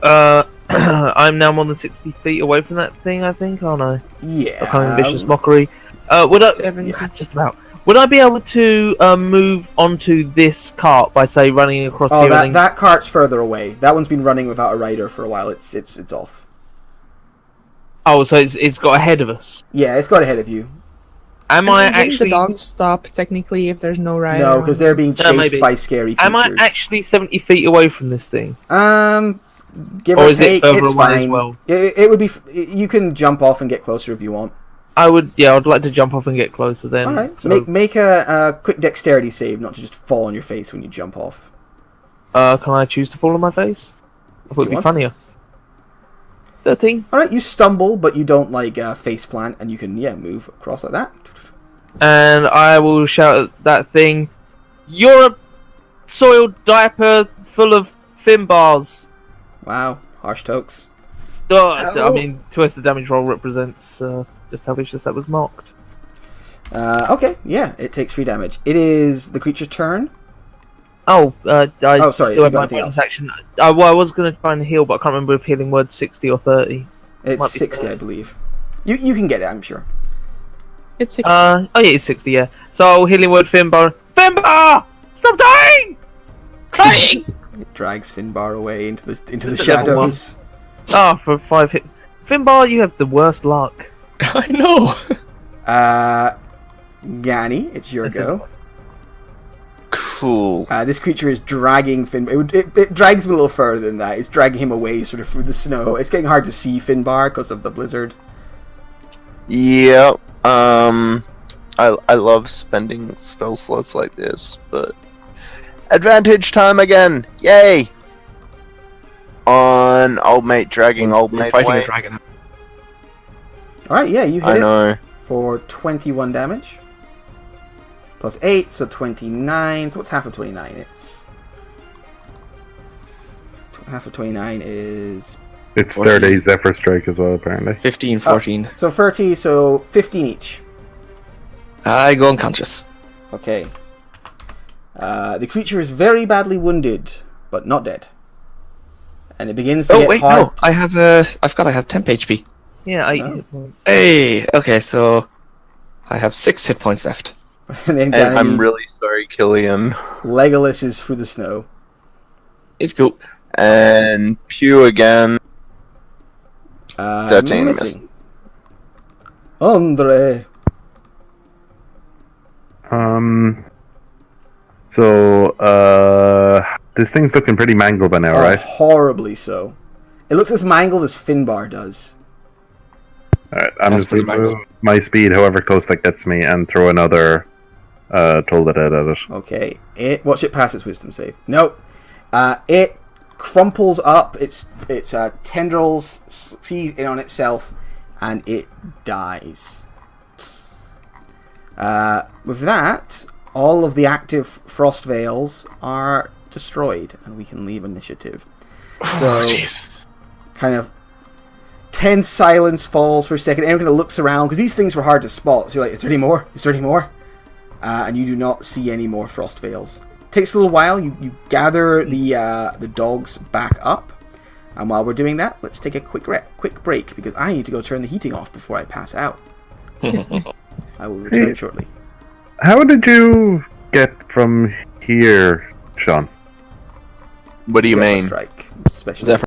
I'm now more than 60 feet away from that thing, I think, aren't I? Yeah. A kind of vicious mockery. Would I? 70. Yeah, just about. Would I be able to move onto this cart by, say, running across Oh, here? and then... that cart's further away. That one's been running without a rider for a while. It's off. Oh, so it's got ahead of us. Yeah, it's got ahead of you. Am I Didn't actually? the dogs stop technically if there's no rider? No, because they're being chased maybe. by scary Am creatures. I actually 70 feet away from this thing? Give Or or is it take, further it's away as fine. well? It would be. You can jump off and get closer if you want. I would. Yeah, I'd like to jump off and get closer. Then. All right. So, Make a quick dexterity save, not to just fall on your face when you jump off. can I choose to fall on my face? I thought it'd you be want. funnier. 13. All right. You stumble, but you don't like face plant, and you can move across like that. And I will shout at that thing. You're a soiled diaper full of fin bars. Wow. Harsh tokes. I mean, twice the damage roll represents just how vicious that was marked. Okay. Yeah. It takes 3 damage. It is the creature's turn. Oh, I sorry, if still you have got my anything bonus else. action. Well, I was going to try and heal, but I can't remember if healing word's 60 or 30. It's Might be 60, I believe. You can get it, I'm sure. It's 6. Oh yeah, it's 60, yeah. So, healing word Finbar. Finbar! Stop dying! Dying! It drags Finbar away into the It's a level shadows. For 5 hit. Finbar, you have the worst luck. I know! Yanni, it's your That's go. Cool. This creature is dragging Finbar. It drags him a little further than that. It's dragging him away sort of through the snow. It's getting hard to see Finbar because of the blizzard. Yeah. I love spending spell slots like this, but advantage time again! Yay! On old mate dragging old We're mate fighting away. a dragon. Alright, yeah, you hit I it know. for 21 damage. Plus 8, so 29. So what's half of 29? It's... Half of 29 is... It's 14. 30 Zephyr Strike as well, apparently. 15, 14. So 30, so 15 each. I go unconscious. Okay. The creature is very badly wounded, but not dead. And it begins to Oh get wait, hard. no, I have temp HP. Yeah, 8 Oh. hit points. Hey, okay, so I have 6 hit points left. And then And I'm Ganymede, really sorry, Killian. Legolas is through the snow. It's cool. And Pew again. 13 missing. Andre. So, this thing's looking pretty mangled by now, right? Horribly so. It looks as mangled as Finbar does. Alright, I'm That's just going pretty to move my speed however close that gets me and throw another Toll the Dead at it. Okay. Watch it pass its wisdom save. Nope. It crumples up. Its tendrils seize in on itself, and it dies. With that, all of the active frost veils are destroyed, and we can leave initiative. So, Oh, jeez. kind of tense silence falls for a second. Everyone kind of looks around because these things were hard to spot. So you're like, "Is there any more? Is there any more?" and you do not see any more frost veils. Takes a little while. You gather the dogs back up, and while we're doing that, let's take a quick break because I need to go turn the heating off before I pass out. I will return shortly. How did you get from here, Sean? What do you mean? Strike. Special. Zephyr